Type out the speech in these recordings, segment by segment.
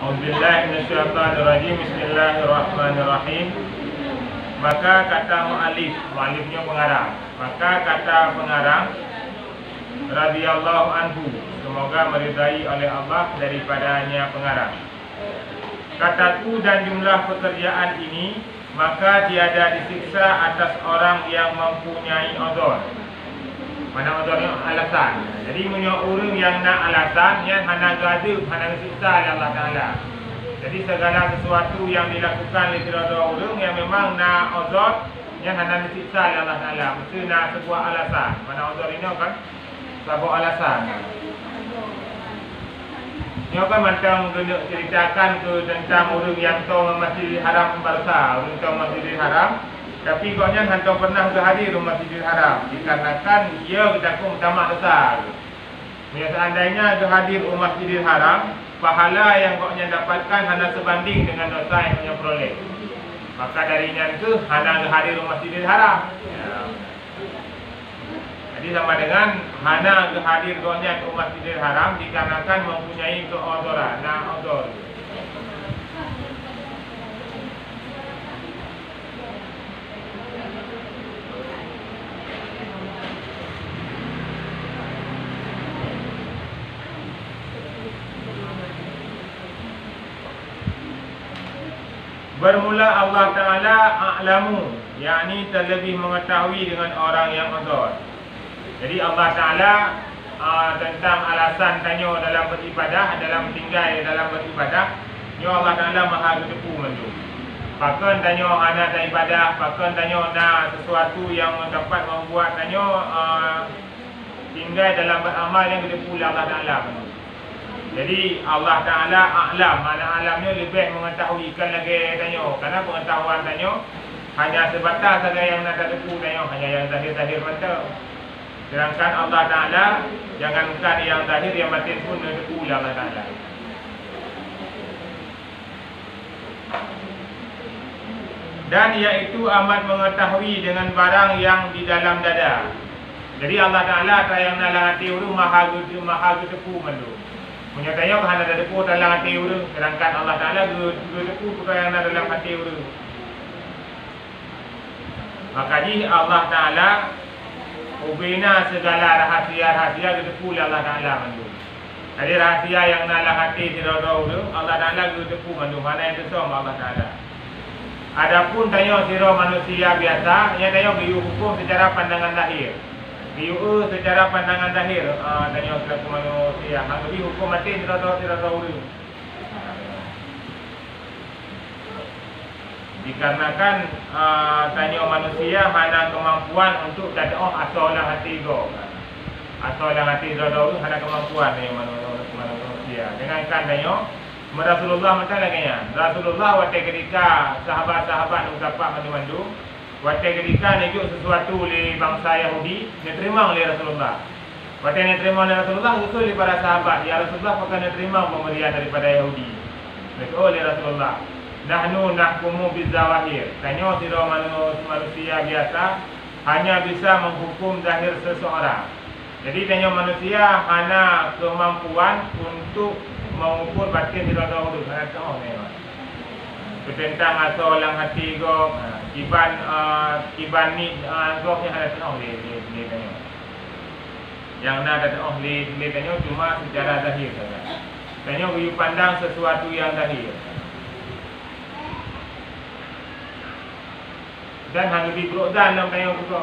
Auzubillahi minasyaitonirrajim. Bismillahirrahmanirrahim. Maka kata mu'alifnya pengarang. Maka kata pengarang radhiyallahu anhu, semoga meridai oleh Allah daripadanya pengarang. Kataku dan jumlah pekerjaan ini, maka tiada disiksa atas orang yang mempunyai uzur. Mana uzurnya alasan. Jadi punya orang yang nak alasan, yang hana gadib, hana siksa oleh Allah Ta'ala. Jadi segala sesuatu yang dilakukan oleh kedua orang yang memang nak uzur, yang hana disiksa oleh Allah Ta'ala, mesti nak sebuah alasan. Mana uzur ini kan sebuah alasan. Ini kan macam kena ceritakan ke tentang orang yang tahu Masjidil Haram Barsa, orang tahu Masjidil Haram, tapi koknya hantar pernah ke hadir Masjidil Haram dikarenakan ia takut tamak besar. Seandainya ke hadir Masjidil Haram, pahala yang koknya dapatkan hanya sebanding dengan dosa yang punya peroleh. Maka darinya itu hanya ke hadir Masjidil Haram. Jadi sama dengan hana ke hadir koknya ke Masjidil Haram dikarenakan mempunyai keuzuran, nak uzur. Bermula Allah Ta'ala a'lamu, yakni terlebih mengetahui dengan orang yang uzur. Jadi Allah Ta'ala tentang alasan tanya dalam beribadah, dalam tinggal dalam beribadah, ni Allah Ta'ala maha ketepu mendu. Bahkan tanya anak dan ibadah, bahkan tanya nak sesuatu yang dapat membuat tanya tinggal dalam beramal yang ketepu Allah Ta'ala mendu. Jadi Allah Ta'ala a'lam, mana alamnya lebih mengetahuikan lagi tanya. Karena pengetahuan tanya hanya sebatas saja yang nak tepu tanya, hanya yang zahir-zahir mata. Sedangkan Allah Ta'ala jangankan yang zahir, yang batin pun tepu Allah Ta'ala. Dan iaitu amat mengetahui dengan barang yang di dalam dada. Jadi Allah Ta'ala yang dalam hati itu maha tepu mendu. Punya tanya kerana ada depu dalam hati orang, sedangkan Allah Ta'ala juga depu yang ada dalam hati orang. Makanya Allah Ta'ala ubina segala rahasia-rahasia depu Allah Ta'ala mandu. Jadi rahasia yang dalam hati tidak orang, Allah Ta'ala juga depu mandu. Mana yang tersong Allah Ta'ala. Adapun tanya sira manusia biasa, yang tanya hukum secara pandangan lahir. Biu secara pandangan zahir, tanya selaku manusia. Hang lebih hukum mati tidak tahu. Dikarenakan tanya manusia hanya kemampuan untuk kata asalah hati go. Asalah hati tahu hanya kemampuan tanya manusia. Dengan kan tanya Rasulullah macam lagi nya. Rasulullah waktu ketika sahabat-sahabat mengucapkan mandu-mandu, waktu ketika nejuk sesuatu oleh bangsa Yahudi, diterima oleh Rasulullah. Waktu yang diterima oleh Rasulullah, usul oleh para sahabat, ya Rasulullah akan diterima pemberian daripada Yahudi. Betul oleh Rasulullah. Nahnu nahkumu bizawahir. Tanya sira manusia biasa hanya bisa menghukum zahir seseorang. Jadi tanya manusia hanya kemampuan untuk mengukur batin tidak tahu dulu. Hanya tahu ni. Tentang asal dalam hati go, kiban ni goknya ada tahu dia tanya. Yang nak ada tahu dia tanya cuma secara zahir saja. Tanya bagi pandang sesuatu yang zahir. Dan hang lebih berodan dalam tanya tu.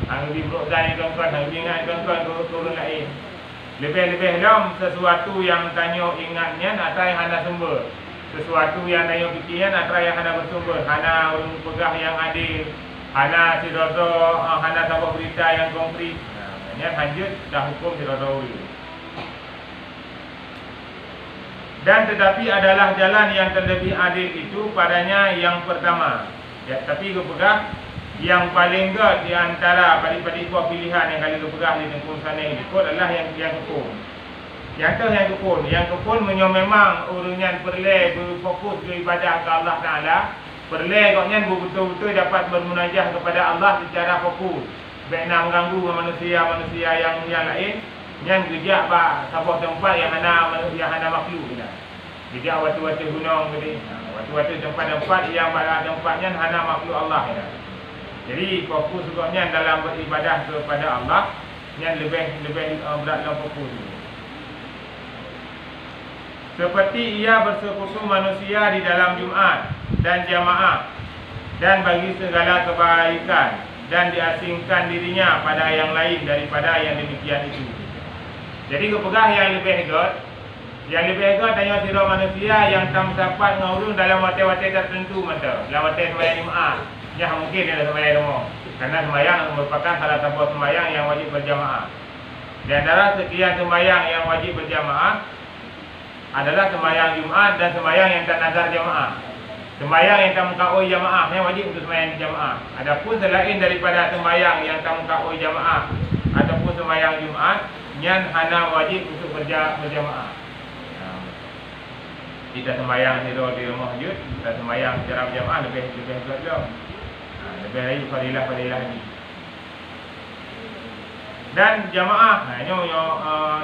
Hang lebih berodan ni tuan-tuan, hang lebih ingat tuan-tuan turun lain. Lebih-lebih dalam sesuatu yang tanya ingatnya nak try hana sumber. Sesuatu yang tanya fikiran atau yang hana bersumber, hana orang pegah yang adil, hana sidodo, hana sebuah berita yang konkret. Ini lanjut dah hukum sidodo. Dan tetapi adalah jalan yang terlebih adil itu padanya yang pertama. Ya, tapi kepegah yang paling gak di antara pada dua pilihan yang kali kepegah di tengkung sana ini adalah yang hukum. Yang kepun memang urungan perle berfokus ke ibadah ke Allah Ta'ala. Perle koknya betul-betul dapat bermunajah kepada Allah secara fokus. Baik nak mengganggu manusia yang lain, yang gejak sebuah tempat yang hana makhluk. Tidak watu-watu gunung tadi. Watu-watu tempat-tempat yang pada tempatnya hana makhluk Allah ya. Jadi fokus juga dalam beribadah kepada Allah yang lebih berat dalam fokus. Seperti ia bersekutu manusia di dalam Jumaat dan jamaah dan bagi segala kebaikan dan diasingkan dirinya pada yang lain daripada yang demikian itu. Jadi kepegah yang lebih hebat. Yang lebih hebat tanya sira manusia yang tam dapat ngurung dalam waktu-waktu tertentu mata. Dalam waktu sembahyang Jumaat. Ya mungkin dia sembahyang rumah. Karena sembahyang merupakan salah satu sembahyang yang wajib berjamaah. Di antara sekian sembahyang yang wajib berjamaah adalah sembahyang Jumaat dan sembahyang yang tak nazar jamaah. Sembahyang yang tak mengkaui jamaah yang wajib untuk sembahyang jamaah. Adapun selain daripada sembahyang yang tak mengkaui jamaah ataupun sembahyang Jumaat yang hanya wajib untuk berjamaah. Kita sembahyang di rumah hujud, kita sembahyang secara berjamaah lebih berat. Lebih lagi fadilah ni. Dan jamaah,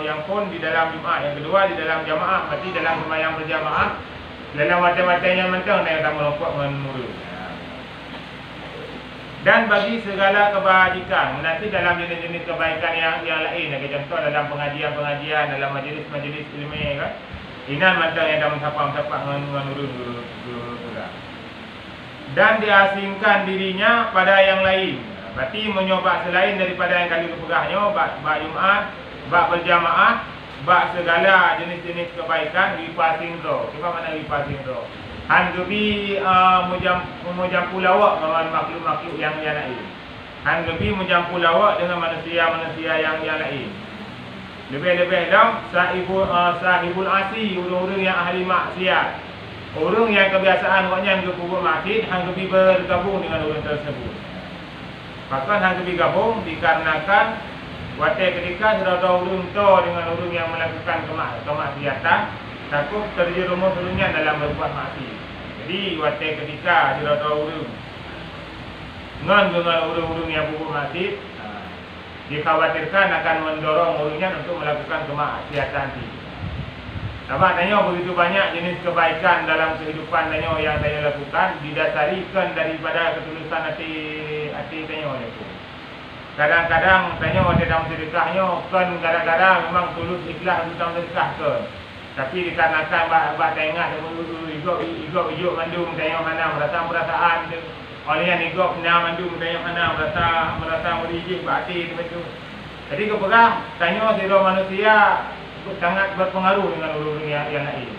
yang pun di dalam Jumaat, yang kedua di dalam jamaah, berarti dalam sembahyang berjamaah, dalam waktu-waktu yang mentang yang tak melompat menurut. Dan bagi segala kebajikan, nanti dalam jenis-jenis kebaikan yang lain, contoh dalam pengajian, dalam majlis-majlis ilmiah kan, inan mentang yang tak mensapak menurut pula. Dan diasingkan dirinya pada yang lain. Berarti menyobat selain daripada yang kali kepegahnya, bak Jumaat, bak berjamaah, bak segala jenis-jenis kebaikan dipasing tu. Apa makna dipasing tu? Han gebi mujampu lawak dengan makhluk-makhluk yang lain. Han gebi mujampu lawak dengan manusia-manusia yang lain. Lebih-lebih dah sahibul asi, orang-orang yang ahli maksiat. Orang yang kebiasaan waknya ke kubur masjid, hang lebih bergabung dengan orang tersebut. Bahkan hang lebih gabung dikarenakan waktu ketika sudah orang tu dengan orang yang melakukan kemaksiatan, takut terjerumus orangnya dalam berbuat maksiat. Jadi waktu ketika sudah orang dengan orang-orang yang kubur masjid, dikhawatirkan akan mendorong orangnya untuk melakukan kemaksiatan itu. Sebab tanya begitu banyak jenis kebaikan dalam kehidupan tanya yang saya lakukan didasarikan daripada ketulusan hati tanya itu. Kadang-kadang tanya dalam sedekahnya kan kadang-kadang memang tulus ikhlas dalam sedekah ke. Tapi dikarenakan bak tengah igok mandum tanya mana merasaan oleh yang igok na mandum tanya mana merasa merijik hati begitu. Jadi kepegah tanya sira manusia sangat berpengaruh dengan orang-orang yang lain.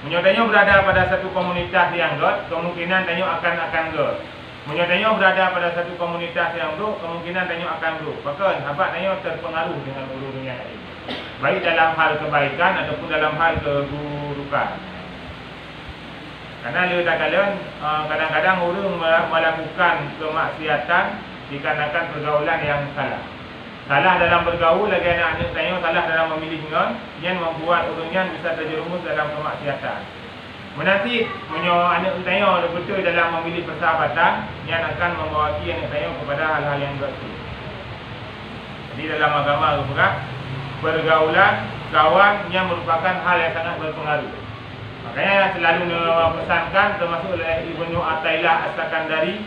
Menyodanya berada pada satu komunitas yang God, kemungkinan tanya akan God. Menyodanya berada pada satu komunitas yang buruk, kemungkinan tanya akan buruk. Bahkan sahabat tanya terpengaruh dengan orang-orang yang lain. Baik dalam hal kebaikan ataupun dalam hal keburukan. Karena dia kalian kadang-kadang orang melakukan kemaksiatan dikarenakan pergaulan yang salah. Salah dalam bergaul lagi anak-anak tanya, salah dalam memilih dengan yang membuat orangnya bisa terjerumus dalam kemaksiatan. Menanti anak tanya betul dalam memilih persahabatan yang akan membawa anak tanya kepada hal-hal yang betul. Jadi dalam agama juga pergaulan kawan yang merupakan hal yang sangat berpengaruh. Makanya selalu pesankan termasuk oleh Ibnu Athaillah As-Sakandari,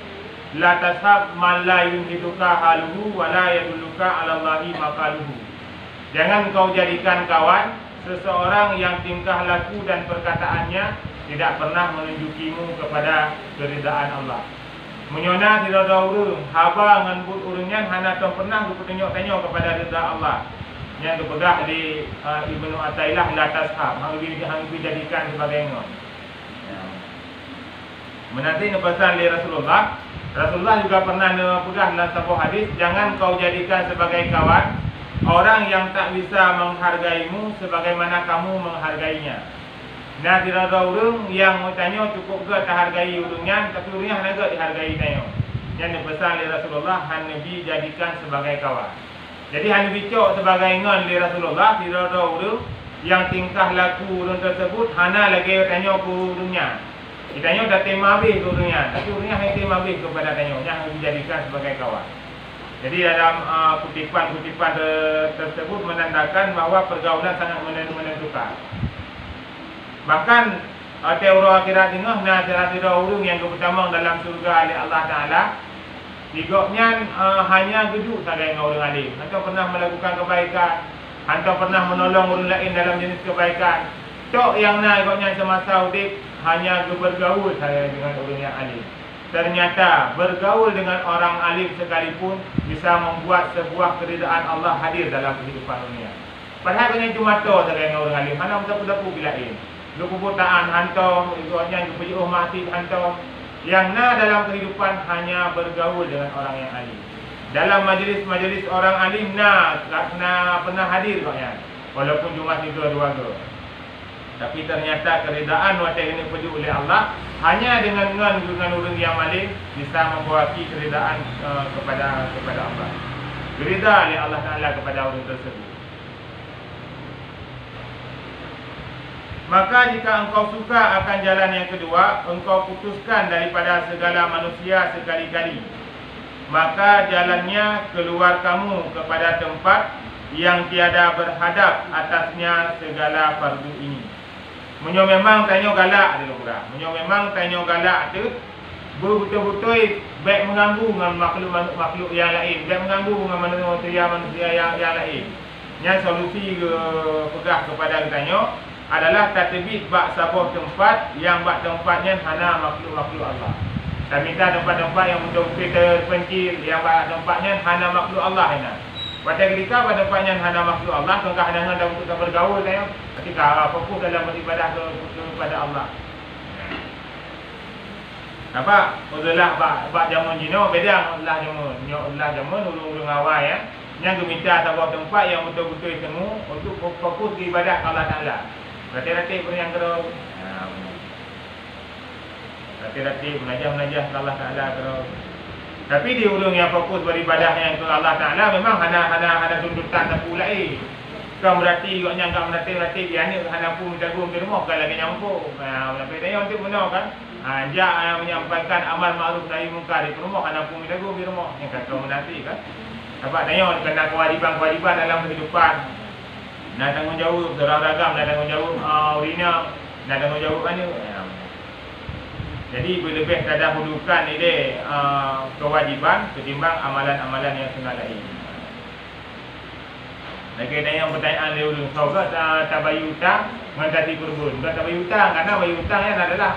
la tashab man la yunhiduka haluhu wa la yadulluka 'ala Allahi maqaluhu. Jangan kau jadikan kawan seseorang yang tingkah laku dan perkataannya tidak pernah menunjukimu kepada keridaan Allah. Menyona tidak ada urung, haba ngan but urungnya hana tak pernah bertunjuk-tunjuk kepada ridha Allah. Yang dipegang di Ibnu Athaillah la tashab, hang dijadikan sebagai ngon. Menanti pesan dari Rasulullah juga pernah pegang dalam sebuah hadis, jangan kau jadikan sebagai kawan orang yang tak bisa menghargaimu sebagaimana kamu menghargainya. Nah, tidak ada orang yang tanya cukup ke tak hargai orangnya, tapi orangnya hanya ke dihargai tanya. Yang dipesan oleh Rasulullah, hanya dijadikan sebagai kawan. Jadi hanya bicok sebagai ngon oleh Rasulullah, tidak ada orang yang tingkah laku orang tersebut hanya lagi tanya ke orangnya. Ditanya dah tema habis orangnya, tapi orangnya hanya tema habis kepada tanya, yang dijadikan sebagai kawan. Jadi dalam kutipan-kutipan tersebut menandakan bahawa pergaulan sangat menentukan. Bahkan teori akhirat tengah na tera-tera urung yang pertama dalam surga oleh Allah Taala. Tigoknya hanya geduk saja dengan orang alim. Atau pernah melakukan kebaikan, atau pernah menolong orang lain dalam jenis kebaikan. Tok yang nak ikutnya semasa hidup hanya bergaul saja dengan orang yang alim. Ternyata bergaul dengan orang alim sekalipun bisa membuat sebuah keridaan Allah hadir dalam kehidupan dunia. Padahal kena cuma tok saja dengan orang alim. Mana betul-betul bilain. Keputaan hantam, ikutnya kepujuh mati hantam. Yang na dalam kehidupan hanya bergaul dengan orang yang alim. Dalam majlis-majlis orang alim na pernah hadir katnya. Walaupun cuma 3-2 ke. Tapi ternyata keridaan wajah ini dipuji oleh Allah hanya dengan orang yang alim bisa membawa keridaan kepada Allah. Gerida oleh Allah Taala kepada orang tersebut. Maka jika engkau suka akan jalan yang kedua, engkau putuskan daripada segala manusia sekali-kali. Maka jalannya keluar kamu kepada tempat yang tiada berhadap atasnya segala fardu ini. Menyo memang tanya galak dia orang. Menyo memang tanya galak tu betul-betul baik mengganggu dengan makhluk yang lain, baik mengganggu dengan manusia yang lain. Yang solusi pegah kepada tanya adalah tatbik bak sebuah tempat yang bak tempatnya hana makhluk-makhluk Allah. Dan minta tempat-tempat yang betul-betul terpencil, yang bak tempatnya hana makhluk Allah hana. Pada ketika pada tempatnya hana makhluk Allah, tengah dengan dah untuk bergaul tanya, ketika fokus dalam beribadah kepada Allah. Apa? Uzulah bak jamun jino beda Allah jamun. Allah jamun ulung-ulung awal ya. Yang minta sebuah tempat yang betul-betul temu untuk fokus di ibadah Allah Taala. Ratih-ratih pun yang terus ratih-ratih menajah Allah Ta'ala terus. Tapi di urung yang fokus beribadahnya ke Allah Ta'ala memang hana tuntutan tapu lain. Kau berarti kau nyangka meratih-ratih dia ni hana pun jagung ke rumah kalau lagi nyampu. Sampai tanya untuk benar kan. Jak yang menyampaikan amal ma'ruf nahi munkar di rumah hana pun jagung di rumah. Yang kata menanti kan. Dapat tanya kena kewajiban-kewajiban dalam kehidupan. Nak tanggungjawab beragam, nak tanggungjawab urina, nak tanggungjawab mana. Jadi lebih terdahulukan ini kewajiban ketimbang amalan-amalan yang sunat lain. Lagi ada yang pertanyaan dulu, soga tabayi hutang mengatasi kurban. Bukan tabayi hutang karena tabayi hutang yang adalah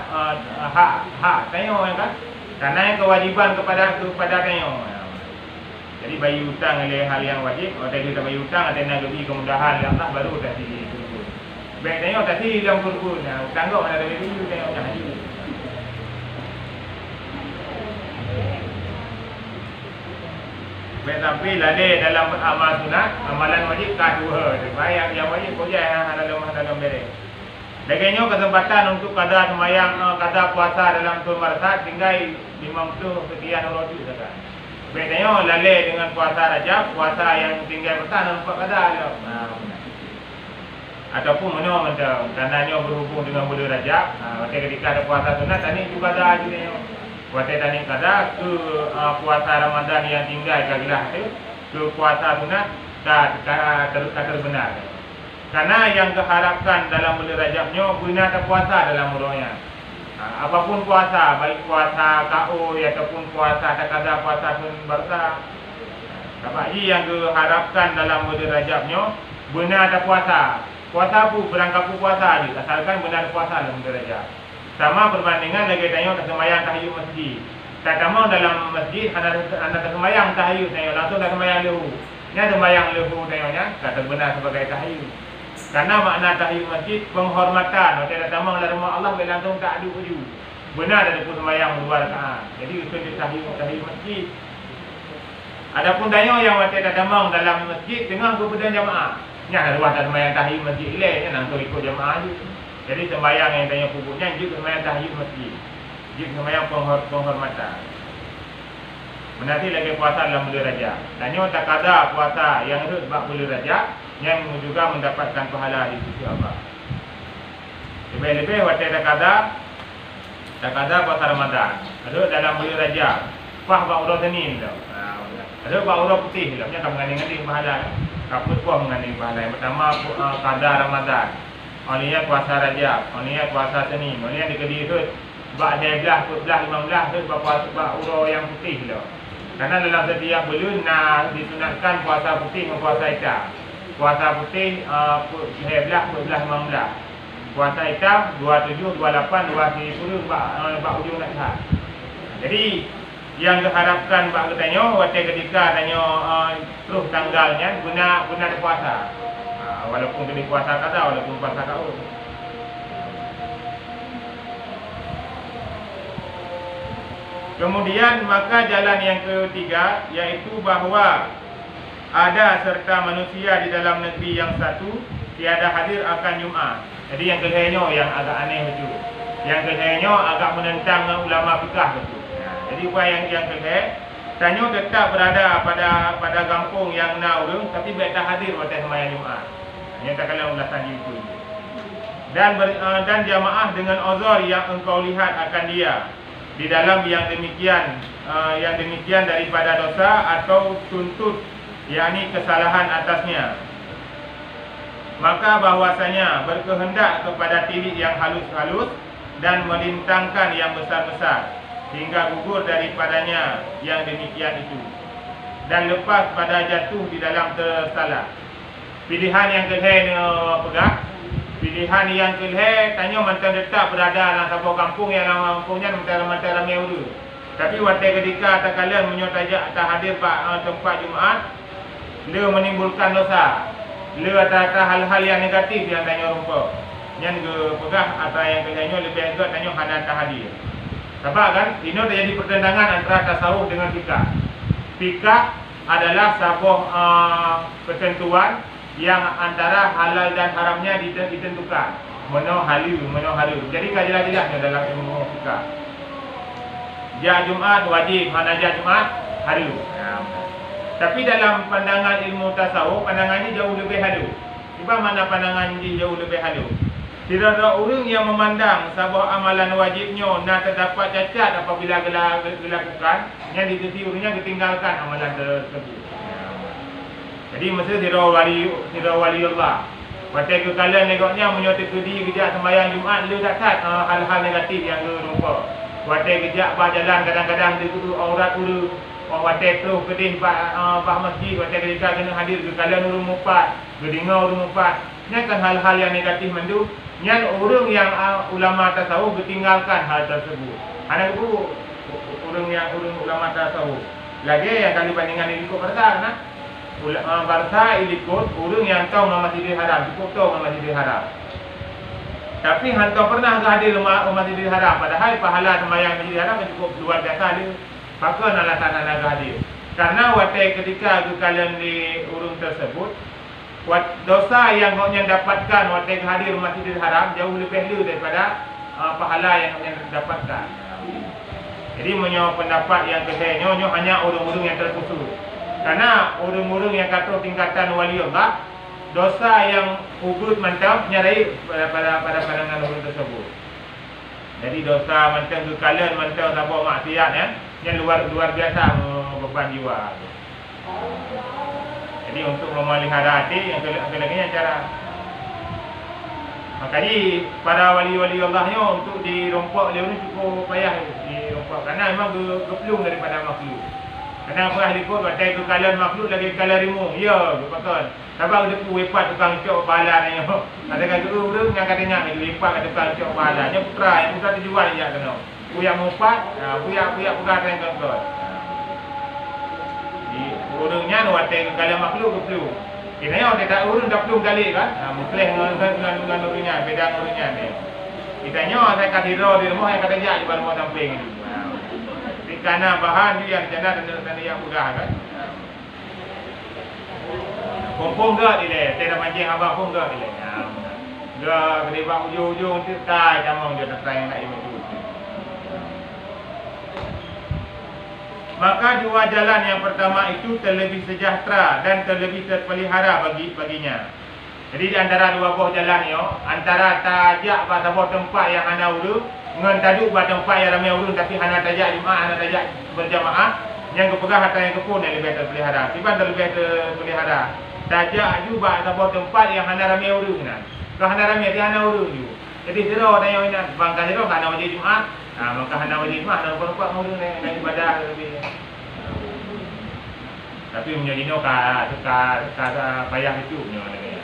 hak tanya orang kan. Karena yang kewajiban kepada tanya. Jadi bayi hutang adalah hal yang wajib. Kalau kita bayi hutang ada nak lebih kemudahan Allah baru tadi kurban. Baik tanya tadi dalam kurban. Hutang kau mana ada lebih tanya macam haji. Baik tapi lade dalam amal sunat, amalan wajib kedua. Baik yang wajib kau jangan dalam bere. Dagingnya kesempatan untuk qada sembahyang, qada puasa dalam tu marasat tinggal 50 sekian roti saja. Bedanya lalai dengan puasa Rajab, puasa yang tinggal bertahan nampak kada ada. Ataupun mana macam tandanya berhubung dengan bulan Rajab. Ketika ada puasa sunat tadi juga ada juga. Puasa tadi kada ke puasa Ramadan yang tinggal kagilah tu ke puasa sunat tak terbenar. Karena yang keharapkan dalam bulan Rajabnya guna tak puasa dalam mulanya. Apapun puasa, baik puasa KO ataupun puasa takada, puasa sun barsa. Dapat yang diharapkan dalam bulan Rajabnya benar ada puasa. Puasa pun berangkat puasa je, asalkan benar puasa dalam bulan Rajab. Sama perbandingan lagi tanya sembahyang tahiyud masjid. Tak tahu dalam masjid anda sembahyang tahiyud tanya langsung dah sembahyang lehu. Nya sembahyang lehu tanya kata benar sebagai tahiyud. Karena makna tahiyud masjid penghormatan. Tidak tamang dalam rumah Allah langsung tak ada uju. Benar ada pun sembahyang 2 rakaat. Jadi usul tahiyud masjid. Adapun daya yang tidak tamang dalam masjid dengan kemudian jamaah. Nya ruah tak sembahyang tahiyud masjid ile langsung ikut jamaah je. Jadi sembahyang yang tanya pupuknya juga sembahyang tahiyud masjid. Juga sembahyang penghormatan. Menanti lagi puasa dalam bulan Rajab. Tanya tak ada puasa yang itu sebab bulan Rajab yang juga mendapatkan pahala di sisi Allah. Lebih-lebih waktu tak ada puasa Ramadan. Ada dalam bulan Rajab. Pah ba'urah Senin tau. Ada ba'urah putih. Maksudnya kamu mengandung pahala. Kaput pun mengandung pahala. Yang pertama kada Ramadan. Onnya puasa Rajab, onnya puasa Senin, onnya dikedi tu bak 12, 14, 15 tu bak uro yang putih tu. Karena dalam setiap bulan nak disunatkan puasa putih dan puasa hitam. Puasa putih 12, 14, 15. Puasa hitam 27, 28, 20 bak ujung nak sah. Jadi yang diharapkan bak katanya waktu ketika tanya terus tanggalnya guna puasa. Walaupun kena puasa kata, walaupun puasa kau. Kemudian maka jalan yang ketiga iaitu bahawa ada serta manusia di dalam negeri yang satu tiada hadir akan Jumaat. Jadi yang keduanya yang agak aneh betul. Yang keduanya agak menentang ulama fikah betul. Jadi apa yang kedua, tanya tetap berada pada kampung yang naurung tapi tak hadir pada sembahyang Jumaat. Yang tak kala ulasan itu. Dan jamaah dengan uzur yang engkau lihat akan dia di dalam yang demikian daripada dosa atau tuntut yakni kesalahan atasnya. Maka bahwasanya berkehendak kepada tilik yang halus-halus dan melintangkan yang besar-besar hingga gugur daripadanya yang demikian itu dan lepas pada jatuh di dalam tersalah. Pilihan yang kedua pegang. Pilihan yang kedua tanya mantan tetap berada dalam sebuah kampung yang nama kampungnya mantan ramai ulu. Tapi waktu ketika tak kalian menyotajak tak hadir tempat Jumaat, dia menimbulkan dosa. Dia ada hal-hal yang negatif yang tanya rupa. Yang ke pegang atau yang kedua lebih agak tanya hana tak hadir. Sebab kan ini terjadi pertentangan antara tasawuf dengan fikah. Fikah adalah sebuah ketentuan yang antara halal dan haramnya ditentukan. Mana halal. Jadi jelas-jelasnya dalam ilmu fikah. Ja Jumaat wajib, mana ja Jumaat halal. Tapi dalam pandangan ilmu tasawuf, pandangannya jauh lebih halal. Sebab mana pandangan ini jauh lebih halal? Tidak ada orang yang memandang sebuah amalan wajibnya nak terdapat cacat apabila dilakukan, yang ditirunya ditinggalkan amalan tersebut. Jadi mesti tidak wali Allah. Waktu ke kalian negoknya menyoti diri kejap sembahyang Jumaat, dia tak hal-hal negatif yang lupa. Waktu kejap berjalan kadang-kadang dia tutup aurat dulu. Waktu tu kedih pak masjid, waktu ketika kena hadir ke kalian urung mupat, gedingau urung mupat. Ini kan hal-hal yang negatif mendu. Yang orang yang ulama tasawuf ditinggalkan hal tersebut. Anak itu orang ulama tasawuf. Lagi yang kali bandingan ini ikut persa nah. Barsa ikut orang yang tahu Masjidil Haram, cukup tahu Masjidil Haram. Tapi hantar pernah hadir Masjidil Haram, padahal pahala sembahyang Masjidil Haram cukup luar biasa dia. Maka alasan anak hadir. Karena waktu ketika kalian di urung tersebut, dosa yang kau dapatkan waktu hadir Masjidil Haram jauh lebih lebih daripada pahala yang kau dapatkan. Jadi menurut pendapat yang kedua hanya orang-orang yang terkhusus. Karena orang-orang yang kata tingkatan wali Allah, dosa yang ugut mantap nyarai pada pandangan orang tersebut. Jadi dosa mantap ke kalian mantap sebuah maksiat yang luar biasa beban jiwa. Jadi untuk memelihara hati yang kelengnya cara. Makanya para wali-wali Allahnya untuk dirompak dia ni cukup payah dirompak karena memang geplung daripada makhluk. Kenapa ahli kod waktu itu kalian makhluk lagi kalian rimu? Ya, betul. Sebab dia wepat tukang cok bala ni. Ada kata urang yang katanya ni wepat tukang cok bala. Nya putra yang putra dijual dia kena. Puyak mufat, puyak pegang yang kontrol. Di urangnya waktu kalian makhluk geplung. Kena tak urang dah plung kali kan? Mutleh dengan urangnya, beda urangnya ni. Kitanya saya kat hidro di rumah yang kata jak di rumah samping ni. Karena bahan dia yang jana dan yang mudah kan. Kumpul ke dia, tidak mancing abang pun ke dia. Dia kena bang ujung-ujung tu tak jamong dia nak try nak itu. Maka dua jalan yang pertama itu terlebih sejahtera dan terlebih terpelihara baginya. Jadi di antara dua buah jalan ni, antara tajak pada sebuah tempat yang ana urut dengan tajuk pada tempat yang ramai urut tapi hana tajak Jumaat, hana tajak berjamaah, yang kepegang atau yang kepun yang lebih terpelihara. Tiba lebih terpelihara. Tajak juga pada sebuah tempat yang hana ramai urut nah. hana ramai dia hana urung ju. Jadi zero tanya ina bangka zero kana wajib Jumaat. Maka hana wajib Jumaat hana kuat urung naik ibadah lebih. Tapi menjadi no ka payah itu nyo lagi.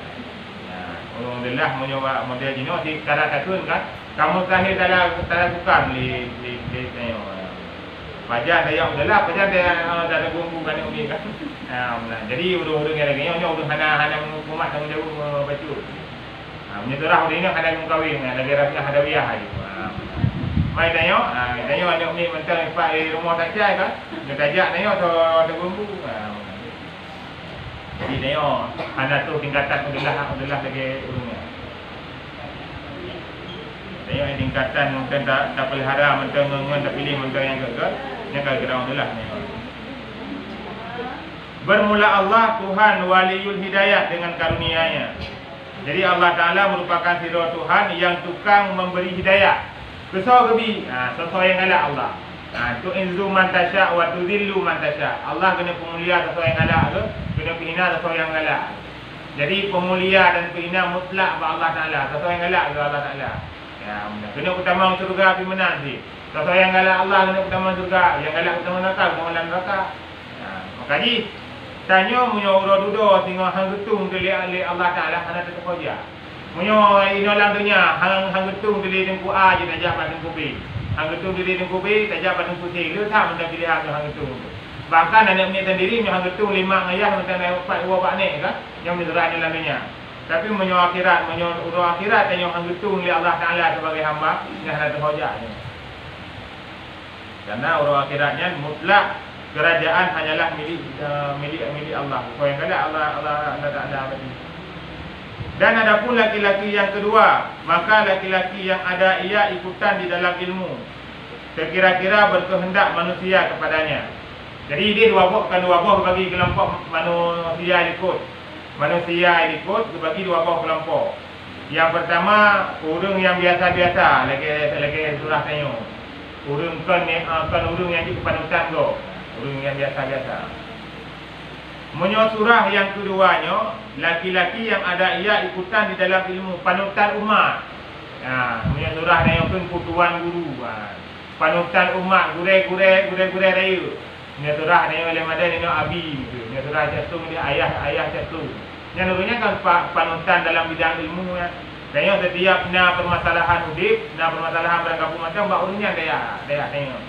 Alhamdulillah menyoba model dino di cara katun kan. Kamu terakhir tak bukan li tanya. Pajan dia udahlah pajan dia dah gunggu kan umi kan. Jadi urung-urung lagi nyo urung hana umat tanggung jawab baju. Menyeterah udah ini ada mengkawin lagi rasa hadawiah gitu. Mai tanya, tanya ada umi mentang pak rumah tak cai kan. Dia tajak tanya tu gunggu. Jadi tanya hana tu tingkatan udahlah lagi urungnya. Tanya tingkatan mungkin tak pelihara mentang ngen tak pilih mentang yang gagal. Yang gagal udahlah ni. Bermula Allah Tuhan Waliyul Hidayah dengan karunia-Nya. Jadi Allah Ta'ala merupakan sirah Tuhan yang tukang memberi hidayah. Kesau kebi, sesuai yang ala Allah. Tu'izzu man tasya' wa tudhillu man tasya'. Allah kena pemulia sesuai yang ala ke, kena penghina sesuai yang ala. Jadi pemulia dan penghina mutlak bagi Allah Ta'ala, sesuai yang ala ke Allah Ta'ala. Kena utama surga api menanti. Sesuai yang ala Allah kena utama surga, yang ala utama neraka, utama neraka. Makanya tanya munyo uro dudo tengok hang getung dili Allah Taala hana tetep hoja. Munyo inolang dunia hang getung dili dengku A je tajak pada dengku B. Hang getung dili dengku B tajak pada dengku C. Lu tak mendak dili hang getung. Bahkan anak punya sendiri hang getung 5 ayah mendak naik 4 pak nek kan yang diterang dalam dunia. Tapi munyo akhirat, munyo uro akhirat tanya hang getung li Allah Taala sebagai hamba yang hana tetep hoja. Karena uro akhiratnya mutlak kerajaan hanyalah milik Allah. Kau yang ada Allah tak ada apa. Dan ada pun laki-laki yang kedua, maka laki-laki yang ada ia ikutan di dalam ilmu. Sekira-kira berkehendak manusia kepadanya. Jadi dia dua buah bagi kelompok manusia ikut. Manusia ikut dibagi dua buah kelompok. Yang pertama urang yang biasa-biasa, lagi surah tanya. Urang kan urang yang di kepanutan tu. Urang yang biasa-biasa. Menurut surah yang keduanya, laki-laki yang ada ia ikutan di dalam ilmu panutan umat. Menurut surah yang putuan guru. Panutan umat, gure-gure raya. Menurut surah yang oleh madan ini abi. Menurut surah jatuh dia ayah jatuh. Yang nurunya kan panutan dalam bidang ilmu ya. Tanya setiap permasalahan hidup, permasalahan berangkapun macam buat urunnya dia tengok.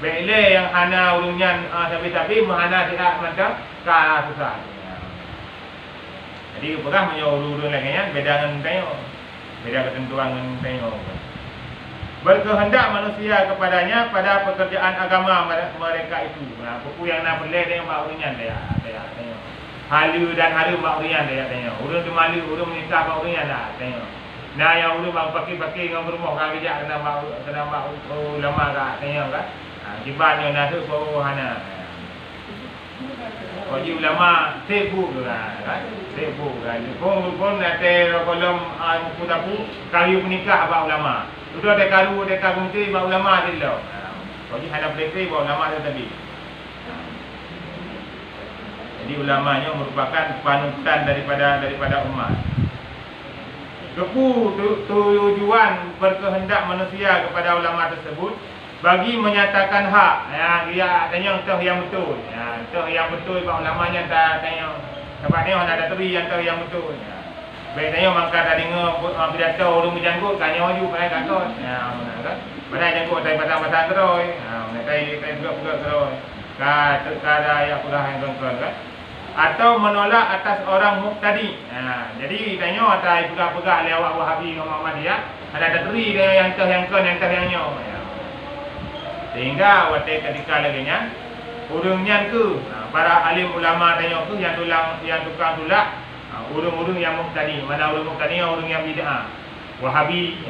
Bila yang hana urunyan tapi menghana tidak macam kalah susah. Jadi pernah menyuruh urun lagi kan beda dengan tengok. Beda ketentuan dengan tengok. Berkehendak manusia kepadanya pada pekerjaan agama mereka itu. Buku yang nak boleh tengok buat urunyan dia tengok. Halu dan halu buat urunyan dia tengok. Urun tu malu, urun menikah buat urunyan dah tengok. Nah yang urun bang pakai dengan berumah kan kerja kena ulama kat tengok kan. Kibarnya nasib hana. Jadi ulama sibuk kan. Sibuk kan. Pun ada kolom buku kayu menikah abang ulama. Itu ada karu kunci abang ulama dia lo. Jadi hana berkri abang ulama tu tadi. Jadi ulamanya merupakan panutan daripada umat. Tujuan berkehendak manusia kepada ulama tersebut bagi menyatakan hak. Dia tanya entah yang betul. Entah yang betul pak ulamanya tak tanya. Sebab dia ada teri yang entah yang betul. Baik tanya maka dah dengar pidato orang berjanggut tanyaaju pada kantor. Kan. Pada janggut dari batang-batang terus. Kai buka terus. Kada ayat pula yang kontrol kan. Atau menolak atas orang muqtadi. Jadi tanya atas pegang-pegang lewat Wahabi dengan Muhammadiyah, ada teri dia yang entah yang kan yang entah yang nyo. Sehingga waktu ketika laginya urungnya tu para alim ulama tanya tu yang tukang tulak urung-urung yang muqtadi. Mana urung muqtadi urung yang bid'ah. Wahabi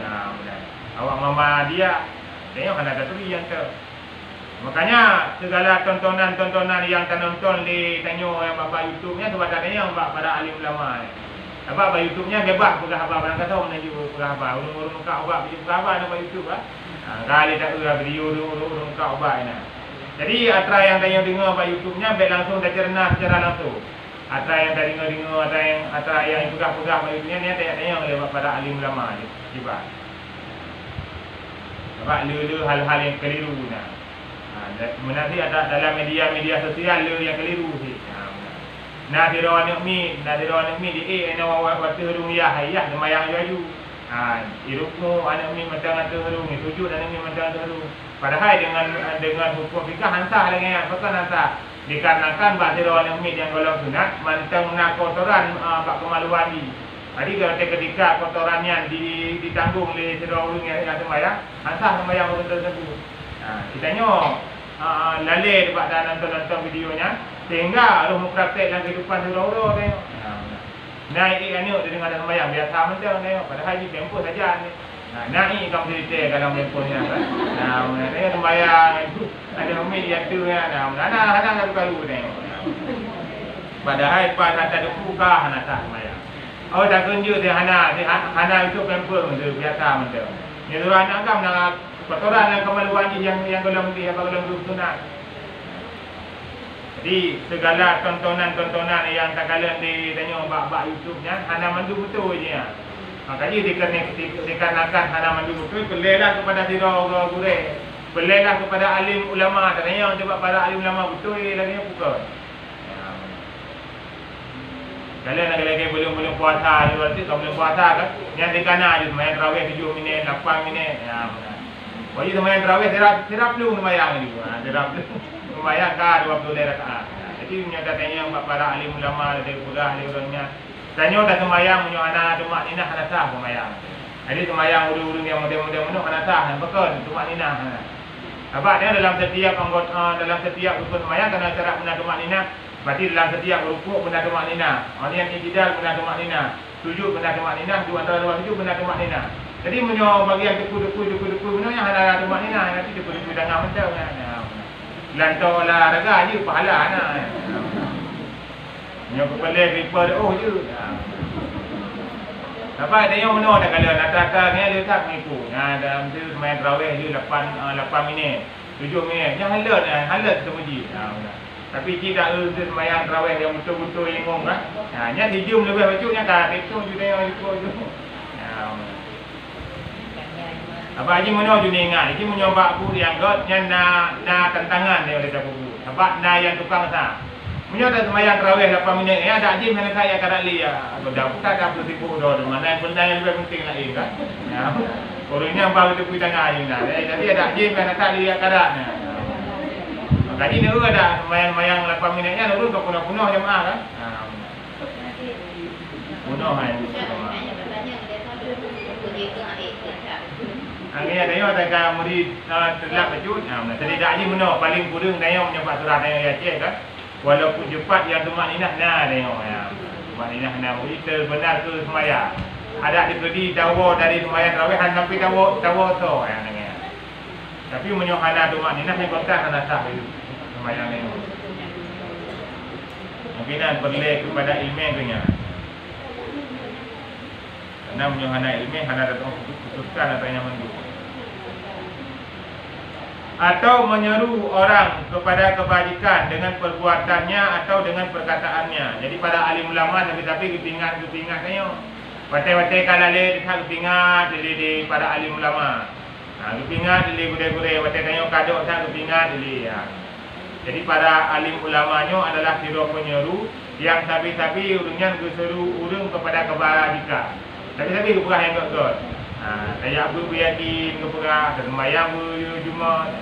awak Muhammadiyah tanya kan ada teri yang tu. Makanya segala tontonan yang tonton di tengok yang bapa YouTube-nya sebab tanya bapa para alim ulama ni. Bapa YouTube-nya bebas bukan apa barang kata menuju bukan apa. Urung-urung kak ubah bukan apa nak YouTube ah. Kali tak ada video urung kak ubah ni. Jadi atra yang tanya dengar bapa YouTube-nya baik langsung dah cerna secara langsung. Atau yang dari dengar, atau yang pegah-pegah maksudnya ni tanya lewat para alim ulama ni. Sebab hal-hal yang keliru nah. Nanti ada dalam media sosial yang keliru sih. Nah dirawan ni di ana waktu hurung ya hayah demayang jaju. Irukmu anak ni macam ada hurung ni sujud anak ni macam ada hurung. Padahal dengan hukum fikah hansah lagi bukan hansah. Dikarenakan bak dirawan ni yang golong sunat mantang nak kotoran bak kemaluan di. Jadi kalau ketika kotorannya ditanggung oleh dirawan yang demayang, hansah demayang orang tersebut. Kita nyok lalai buat dan nonton videonya sehingga harus mempraktek dalam kehidupan dura-dura tengok. Naik ni dengan ada sembahyang biasa macam tengok padahal ini tempoh saja ni. Naik kamu cerita kalau tempohnya kan. Tengok sembahyang ada umit yang tu kan. Ada kalau tengok. Padahal pas ada buka hana tak sembahyang. Oh dah kunjung dia hana itu tempoh tu biasa macam. Ni tu anak kamu nak kotoran dan kemaluan yang golong dia golong sunat. Jadi segala tontonan yang tak kala di tengok bak YouTube-nya hana mandu betul je. Makanya dikarenakan hana mandu betul pelailah kepada dira gurih. Pelailah kepada alim ulama. Tanya coba para alim ulama betul lagi bukan. Kalian lagi belum puasa berarti kalau belum puasa kan yang dikana je main tarawih 7 minit 8 minit. Wajib sembahyang tarawih tidak perlu sembahyang ni. Tidak perlu sembahyang ka 20 rakaat. Jadi menyatakannya para alim ulama dari pegah dari orangnya. Tanya dah sembahyang punya anak demak ninah hana sah sembahyang. Jadi sembahyang urung-urung yang model-model menuk hana sah betul demak ninah. Sebab dia dalam setiap anggota dalam setiap rukun sembahyang kena cara benar demak ninah. Berarti dalam setiap rukuk benar demak ninah. Yang i'tidal benar demak ninah. Sujud benar demak ninah, dua antara dua sujud benar demak ninah. Jadi menyo bagian deku menyo yang ada demak ninah nanti deku dangan mental kan. Lantau olahraga je pahala anak. Menyo kepala gripper je. Apa ada yang menyo dah kalau nak ni dia tak menipu. Dalam tu main tarawih je 8 minit, 7 minit. Yang halat temuji. Tapi tidak urus sembahyang tarawih yang betul-betul lingkung kan. Nya dijum lebih bacuknya kan itu je tengok je. Apa haji menyo je ni ingat. Haji menyoba aku yang got yang na tantangan dia oleh tabu. Sebab na yang tukang sah. Menyo dah sembahyang tarawih 8 minit. Ya ada haji mana saya kada li ya. Dah buka dah bertipu dah. Mana benda yang lebih penting lagi kan. Orangnya baru tu kita tengah je nah. Jadi ada haji mana tak li ya kada. Tadi ni ada sembahyang 8 minitnya nurun ke punah-punah jemaah kan. Punah kan. Angin ada yang tak murid terlap baju. Jadi dak je menok paling kurang tengok menyebab surah tengok ya cek kan. Walaupun cepat yang tumak ninah tengok ya. Tumak ninah murid benar ke sembahyang. Ada diberi dawa dari sembahyang tarawih sampai dawa tu ya tengok. Tapi menyok hana tumak ninah ni kontak hana sah sembahyang ni. Mungkinan perlu kepada ilmu punya. Karena menyok hana ilmu hana datang putuskan apa yang mendu. Atau menyeru orang kepada kebajikan dengan perbuatannya atau dengan perkataannya. Jadi pada alim ulama tapi kepingat tanya. Watai-watai kalau le tak kepingat di pada alim ulama. Kepingat di gure-gure watai tanya kadok tak kepingat di ya. Jadi pada alim ulamanya adalah kira penyeru yang sabi-sabi urungnya keseru urung kepada kebajikan. Tapi keperah yang got-got. Saya aku yakin keperah dan sembahyang Jumaat.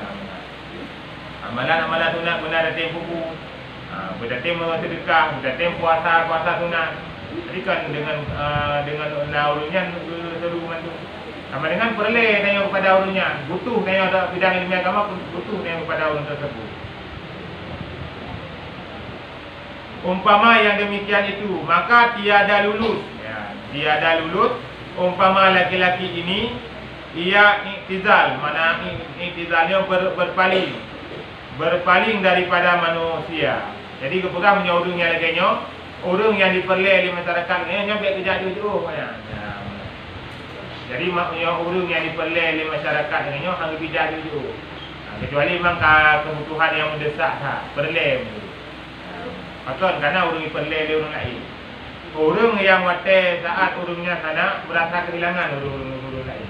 Amalan-amalan sunat benar datem buku. Berdatem sedekah, berdatem puasa sunat. Jadi kan dengan urungnya seru mantu. Sama dengan perle tanya kepada urungnya, butuh tanya ada bidang ilmu agama pun butuh tanya kepada urung tersebut. Umpama yang demikian itu, maka tiada lulus. Tiada lulus umpama laki-laki ini ia iktizal, mana iktizalnya berpaling daripada manusia. Jadi kepegang punya urung yang laganya, urung yang diperleh di masyarakat ni nyampe kerja jauh banyak. Jadi maknanya urung yang diperleh di masyarakat ni hang kerja jauh. Kecuali memang kebutuhan yang mendesak perleh. Patut kerana urung ipelele urung lain. Urung yang wate saat urungnya sana berasa kehilangan urung lain.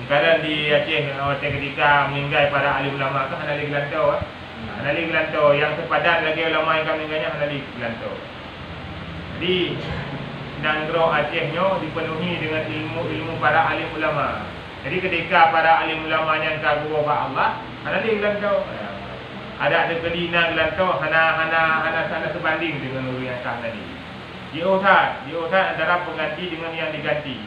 Kadang di Aceh wate ketika meninggal para ahli ulama kan ada lagi gelantau. Ada lagi gelantau yang sepadan lagi ulama yang kami meninggalnya ada lagi gelantau. Jadi Nanggro Acehnya dipenuhi dengan ilmu para alim ulama. Jadi ketika para alim ulama yang kagum kepada Allah, ada lagi gelantau. Ada kelina gelantau hana sana sebanding dengan urang yang sah tadi. Diutat antara pengganti dengan yang diganti.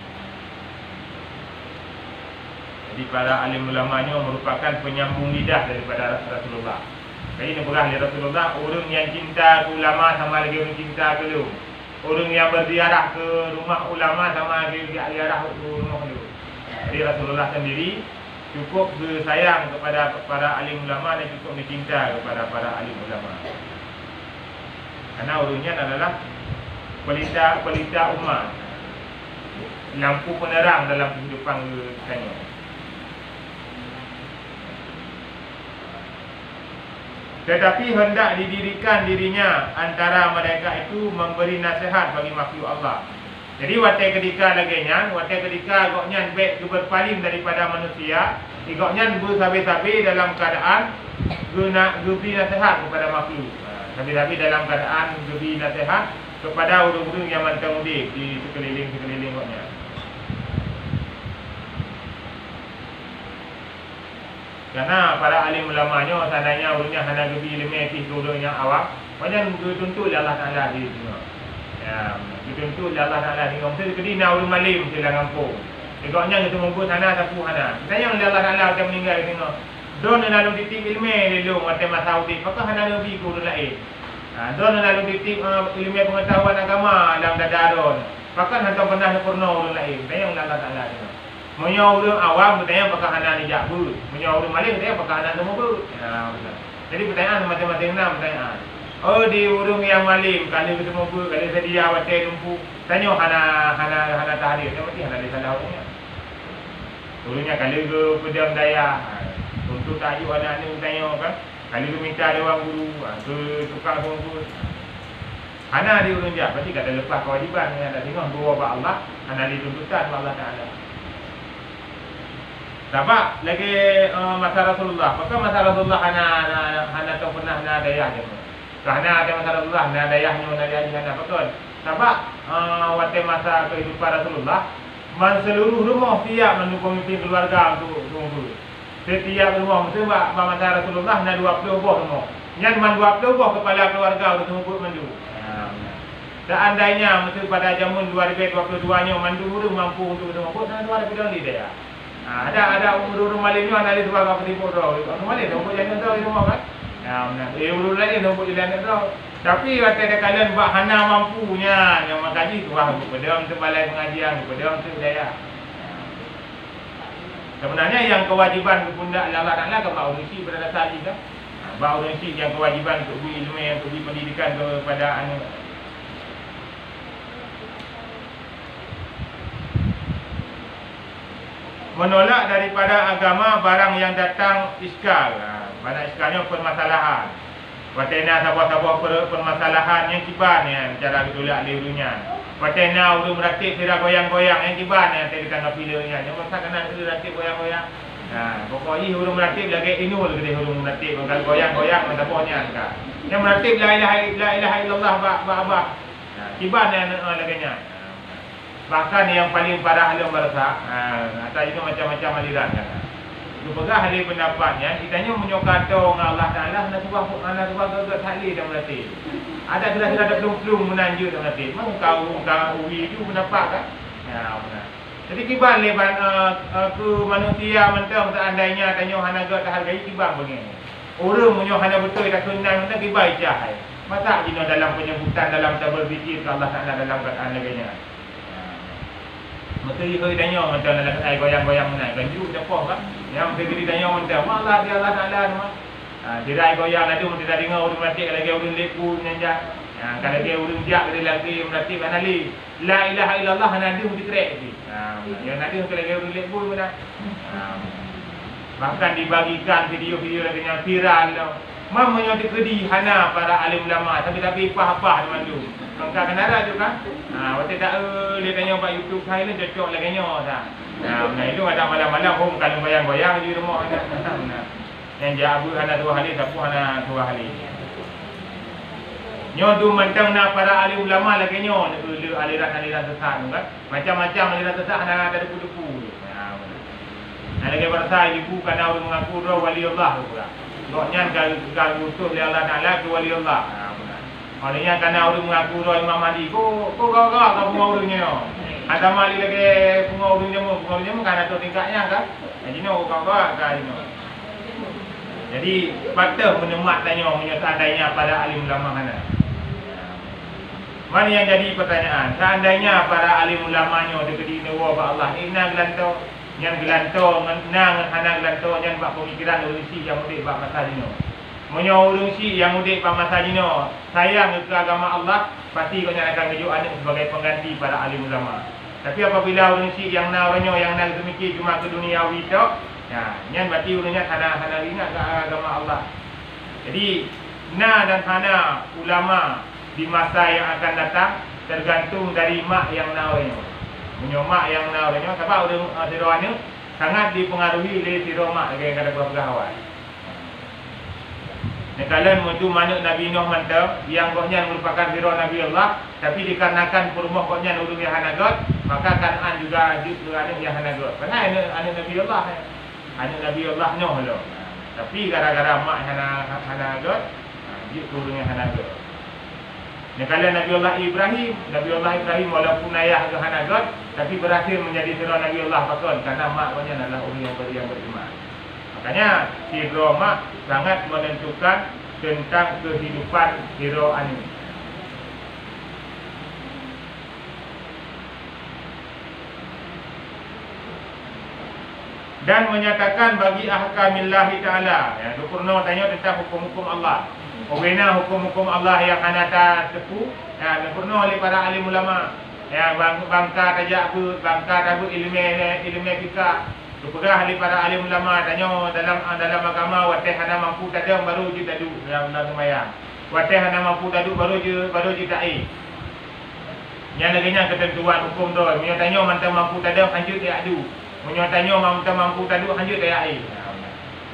Jadi para alim ulamanya merupakan penyambung lidah daripada Rasulullah. Jadi ini berah dari Rasulullah, orang yang cinta ke ulama sama lagi orang cinta ke lu. Orang yang berziarah ke rumah ulama sama lagi ziarah ke rumah lu. Jadi Rasulullah sendiri cukup bersayang kepada para alim ulama dan cukup bercinta kepada para alim ulama. Karena orangnya adalah pelita umat, lampu penerang dalam kehidupan kita. Tetapi hendak didirikan dirinya antara mereka itu memberi nasihat bagi makhluk Allah. Jadi watai ketika laganya, watai ketika goknya baik berpaling daripada manusia, goknya bersabi-sabi dalam keadaan beri nasihat kepada makhluk. Sabi-sabi dalam keadaan beri nasihat kepada orang-orang yang mantang udik di sekeliling goknya. Karena para alim ulamanya tandanya urutnya hanya lebih lemah orang yang awam, macam dituntut Allah Taala di sini. Ya, dituntut Allah Taala di kampung kedina urut malim sila kampung. Ikatnya kita mampu sana sapu hana. Tanya Allah Taala akan meninggal tengok. Don lalu ditip ilmu lelu macam masa udik, maka hana lebih urut lain. Don lalu ditip ilmu pengetahuan agama dalam dadaron. Maka hana pernah purna urut lain. Tanya Allah Taala tengok. Menyau orang awam bertanya apakah anak ni jabut. Menyau orang maling bertanya apakah anak tu mabut. Jadi pertanyaan macam-macam enam pertanyaan. Oh di urung yang maling kalau kita mabut, kalau sedia watai lumpuh, tanya hana tahdir. Dia mesti hana disalah orangnya. Urungnya kalau ke pedam daya, untuk tajuk anak ni tanya kan. Kalau ke minta ada orang guru, ke tukang tunggu. Hana di urung dia, berarti kata lepas kewajiban yang ada tengok bawa Allah, hana dituntutan Allah Taala. Sebab lagi masa Rasulullah, maka masa Rasulullah hana tak pernah hana dayah je. Kerana ada masa Rasulullah hana dayahnya hana dayah hana betul. Sebab waktu masa kehidupan Rasulullah, seluruh rumah siap mendukung pemimpin keluarga untuk tunggu. Setiap rumah mesti masa Rasulullah hana 20 buah rumah. Yang 20 buah kepala keluarga untuk tunggu mandu. Seandainya mesti pada zaman 2022-nya mandu mampu untuk tunggu, dan 2000 dia. Ada urut malimnya ada di sebuah kapal timur dah. Urut malim dah buat jalan dah di rumah kan. Urut lain dah buat jalan dah. Tapi kata kalian buat hana mampunya yang mengkaji tu kepada orang terbalai pengajian, kepada orang daya. Sebenarnya yang kewajiban kepundak Allah Taala kepada orang isi berdasar juga. Bahawa orang isi yang kewajiban untuk beri ilmu, untuk beri pendidikan kepada anak. Menolak daripada agama barang yang datang iskal. Mana iskalnya permasalahan. Watena sabuah-sabuah permasalahan yang kibar ni cara ditolak lirunya. Watena urut meratib sira goyang-goyang yang kibar ni tadi tangga pilihnya. Yang masa kena meratib goyang-goyang. Pokoknya urut meratib lagi inul gede urut meratib kalau goyang-goyang mentapohnya kan. Yang meratib la ilaha illallah ba. Kibar ni laginya. Bahkan yang paling parah ahli merasa, atau itu macam-macam aliran kan. Supaya ahli pendapatnya, kitanya menyokata dengan Allah Taala, nak sebab gagak tali dan melatih. Ada kira-kira ada pelung-pelung menanjut dan melatih. Memang kau uwi itu pendapat kan? Ya benar. Jadi kibar leban ke manusia mentang seandainya tanya hana gak hargai kibar begini. Orang menyo hana betul tak kenal mentang kibar cahai. Masa jino dalam penyebutan dalam tabel zikir Allah Taala dalam Quran laganya. Maka dia tanya macam dalam air goyang-goyang mana ganju depoh kan. Yang dia tanya macam Allah dia Allah Taala nama. Dia air goyang ada mesti dah dengar urang mati lagi urang lepu nyanjak. Kalau dia urang jak dia lagi mati manali. La ilaha illallah nanti mesti krek dia. Yang nanti lagi urang lepu mana. Bahkan dibagikan video-video lagi yang viral Mamanya dikedi hana para alim ulama tapi apa-apa teman tu. Kangka kenara tu kan. Waktu tak lihat tanya buat YouTube saya ni cocok lagi nyo dah. Nah, itu ada malam-malam home kalau bayang-bayang di rumah ada. Yang jabu hana 2 hari, sapu hana 2 hari. Nyo tu mentang na para alim ulama lagi nyo aliran-aliran sesat tu kan. Macam-macam aliran sesat hana ada depu-depu. Nah, lagi bersai ibu kana orang mengaku roh wali Allah tu pula. Doknya kalau utuh oleh Allah Taala ke wali Allah. Olehnya kana orang mengaku roh Imam Mahdi. Kau pengurusnya. Ada mali lagi pengurusnya kana tu tingkatnya kan. Jadi no kau kan no. Jadi patut menemat tanya seandainya pada alim ulama kana. Mana yang jadi pertanyaan? Seandainya para alim ulamanya dekat newa Allah, inna gelantau yang gelantau nang hana gelantau yang bak pemikiran urus yang mudik bak masa dino. Menyo urus yang mudik bak masa dino, sayang ke agama Allah, pasti kau akan kejuk anak sebagai pengganti para alim ulama. Tapi apabila urus yang naurnya yang nak demikian cuma ke duniawi tok, ya, yang berarti urusnya hana ingat ke agama Allah. Jadi na dan hana ulama di masa yang akan datang tergantung dari mak yang naurnya. Menyomak yang naurnya sebab tiroannya sangat dipengaruhi oleh tiromak lagi kata berpegawai. Nekalan mutu mana Nabi Nuh mantap yang koknya merupakan tiro Nabi Allah, tapi dikarenakan perumah koknya urung yang hanagot, maka Kan'an juga anak yang hanagot. Karena anak Nabi Allah, anak Nabi Allah Nuh loh. Tapi gara-gara mak hanagot, dia urung yang hanagot. Kalau Nabi Allah Ibrahim walaupun ayah ke hanagot, tapi berhasil menjadi tiro Nabi Allah pakon karena maknya adalah orang yang beriman. Makanya tiro mak sangat menentukan tentang kehidupan tiro ani. Dan menyatakan bagi ahkamillahi ta'ala. Ya, Dr. tanya tentang hukum-hukum Allah. Obena hukum-hukum Allah yang anata tepu, ya, dipurna oleh para alim ulama. Ya, bangka tajak aku, bangka tabut ilmu kita. Dipegah oleh para alim ulama. Tanya dalam agama watih hana mampu tadam baru je tadu dalam sembahyang. Watih hana mampu tadu baru je ta'i. Yang laginya ketentuan hukum tu. Menyo tanya mantap mampu tadam hanjut dia adu. Menyo tanya mantap mampu tadu hanjut dia ai.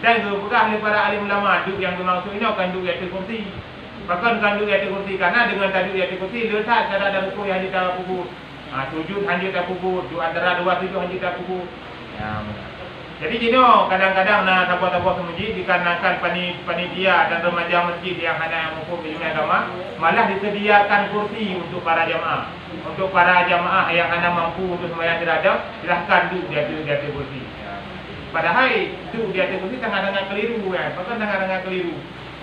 Dan berpegah oleh para alim ulama, duk yang bermaksud ini akan duk yaitu kursi. Bahkan kan duk yaitu kursi, karena dengan taduk yaitu kursi, letak cara ada rukuk yang kita kubur. Sujud hanya kita kubur, antara 2 sujud hanya kita kubur. Ya, jadi jino kadang-kadang nak tabuh-tabuh masjid dikarenakan panitia dan remaja masjid yang hanya hukum ilmu agama, malah disediakan kursi untuk para jamaah. Untuk para jamaah yang hanya mampu untuk sembahyang terhadap, silahkan duk di atas kursi. Padahal itu di atas kursi sangat-sangat keliru kan. Bahkan sangat-sangat keliru.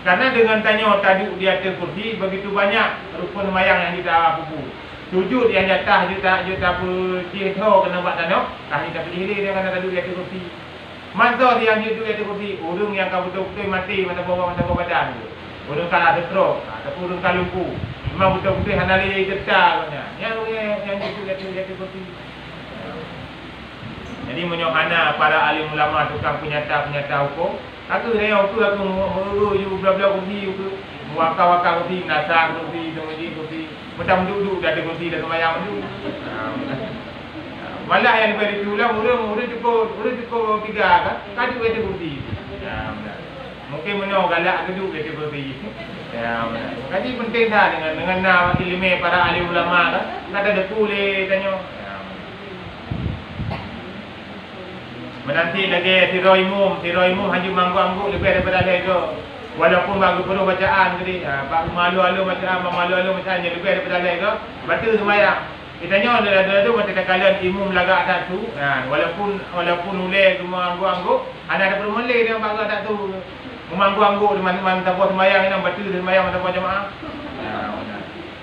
Karena dengan tanya taduk di atas kursi begitu banyak rukun sembahyang yang kita kubur. Sujud yang jatah juta berjihdo kena buat tanah, kita berdiri dia kena taduk di atas kursi. Mantau yang duduk di atas kursi, urung yang kau betul-betul mati mata bawah badan tu. Urung kalah stroke ataupun urung kalah lumpuh. Memang betul-betul hanali getah katanya. Yang duduk di atas kursi. Jadi menyohana para alim ulama tukang penyata hukum. Aku saya aku you bla-bla kursi aku waka-waka kursi nasa kursi kemudian kursi macam duduk dah ada kursi dah sembahyang tu. Malah yang beri ulang urang cukup 3 kan. Kadu ada kursi. Ya benar. Mungkin menyo galak keduk ada kursi. Ya benar. Jadi penting dah dengan ilmu para alim ulama kan. Ada boleh tanya. Menanti lagi tiro imum hanya manggu-manggu lebih daripada lego. Walaupun bagus penuh bacaan tadi, pak malu-alu macam misalnya lebih daripada lego, batal sembahyang. Ditanya ada macam kalian imum lagak satu, walaupun ulai manggu-manggu, ada permulai dia bagus tak tu. Manggu-manggu di mana tabuh sembahyang ini batal sembahyang tabuh jemaah.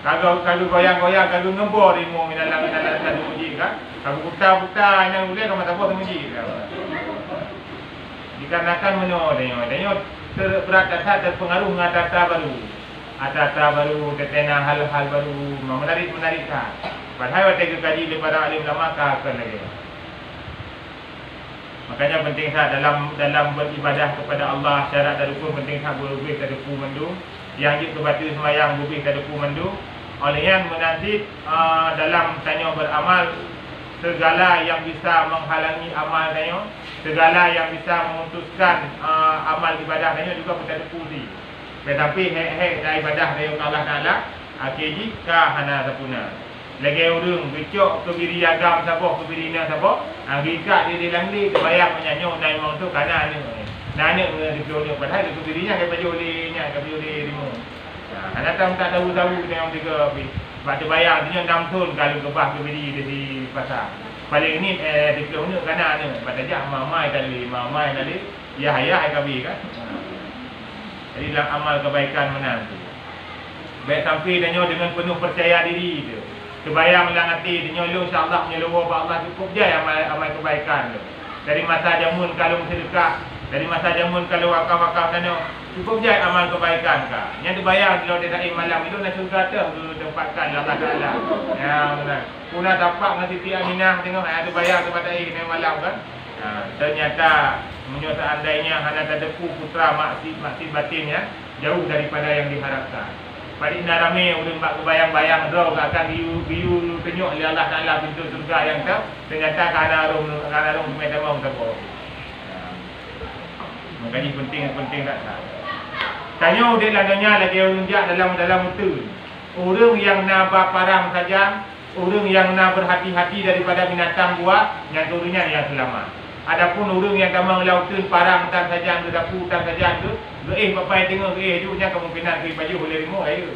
Kalau goyang-goyang, kalau ngembor imum dalam satu masjid kan. Kalau buta-buta yang ulai kau tabuh masjid. Dikarenakan menyo berat terpengaruh dengan tata baru ketena hal-hal baru menarikkan. Padahal waktu kaji daripada alim ulama akan lagi. Makanya penting sangat dalam beribadah kepada Allah, syarat dan rukun penting sangat berlebih tak depu mendu. Yang jik kebatu semayang berlebih tak depu mendu. Oleh yang menanti dalam tanya beramal, segala yang bisa menghalangi amal tanya, segala yang bisa memutuskan amal ibadah tanya juga tak depu di. Tetapi hek ibadah tanya Allah Taala akhirnya ka hana sapuna. Lagi orang becok kebiri agam siapa, kebiri na siapa, agak dia langli kebayang menyanyo nai mong tu kana ni. Nanya dengan dia padahal kebirinya ke baju olehnya, ke baju oleh rimu. Nah, anak tak tahu tengok tiga habis. Sebab terbayang dia 6 tahun kalau kebah kebiri di pasar. Paling ni dia punya kana ni. Padahal mamai tadi, ya kebiri kan. Jadi dalam amal kebaikan menang tu. Baik sampai tanya dengan penuh percaya diri dia. Terbayang dalam hati dia nyolong insya-Allah menyeluruh Allah cukup je amal kebaikan tu. Dari masa jamun kalau sedekah, dari masa jamun kalau wakaf-wakaf sana, cukup je amal kebaikan ka. Yang terbayang kalau dia tak malam itu nak surga tu tempatkan Allah Taala. Ya benar. Puna tapak dengan Siti Aminah tengok terbayang tempat air malam kan. Ternyata seandainya hanya terdepu putra maksud batinnya jauh daripada yang diharapkan. Padik nak ramai ulun bak kebayang-bayang draw akan biu penyuk oleh Allah Taala pintu surga yang tu ternyata kana rum semai tamam tapo. Makanya penting tak tahu. Tanya dia ladanya lagi ulun jak dalam mutu. Orang yang nak parang saja, orang yang nak berhati-hati daripada binatang buat yang turunnya yang selamat. Adapun orang yang gamang lautan parang tan saja tu dapu tan saja tu papai tengok juga kemungkinan ke baju boleh remove air.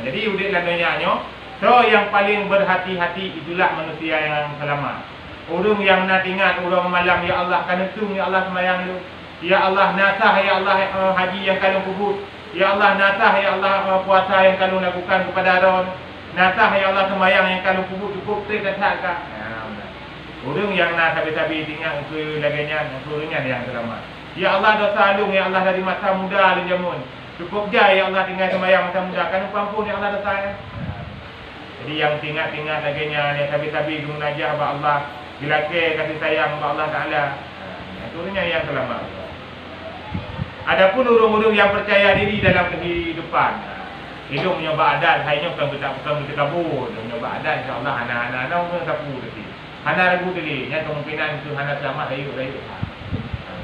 Jadi udik ladanya so yang paling berhati-hati itulah manusia yang selamat. Orang yang nak ingat orang malam ya Allah kana tu ya Allah sembahyang tu. Ya Allah nasah ya Allah haji yang kalau kubur. Ya Allah nasah ya Allah puasa yang kalau lakukan kepada Ron. Nasah ya Allah sembahyang yang kalau kubur cukup tak kah. Orang yang nak sabi-sabi tinggal ke laganya surungnya yang selamat. Ya Allah dosa alung ya Allah dari masa muda alung jamun. Cukup je ya Allah tinggal sembahyang masa muda kan ampun ya Allah dosa ya. Jadi yang tinggal laganya yang sabi-sabi munajah kepada Allah, dilake kasih sayang kepada Allah Taala. Surungnya yang selamat. Adapun orang-orang yang percaya diri dalam kehidupan, hidup menyoba adat, hanya bukan bertakabur, menyoba adat insya-Allah anak-anak orang sapu tadi. Hana ragu diri, yang kemungkinan itu hana selamat rayu.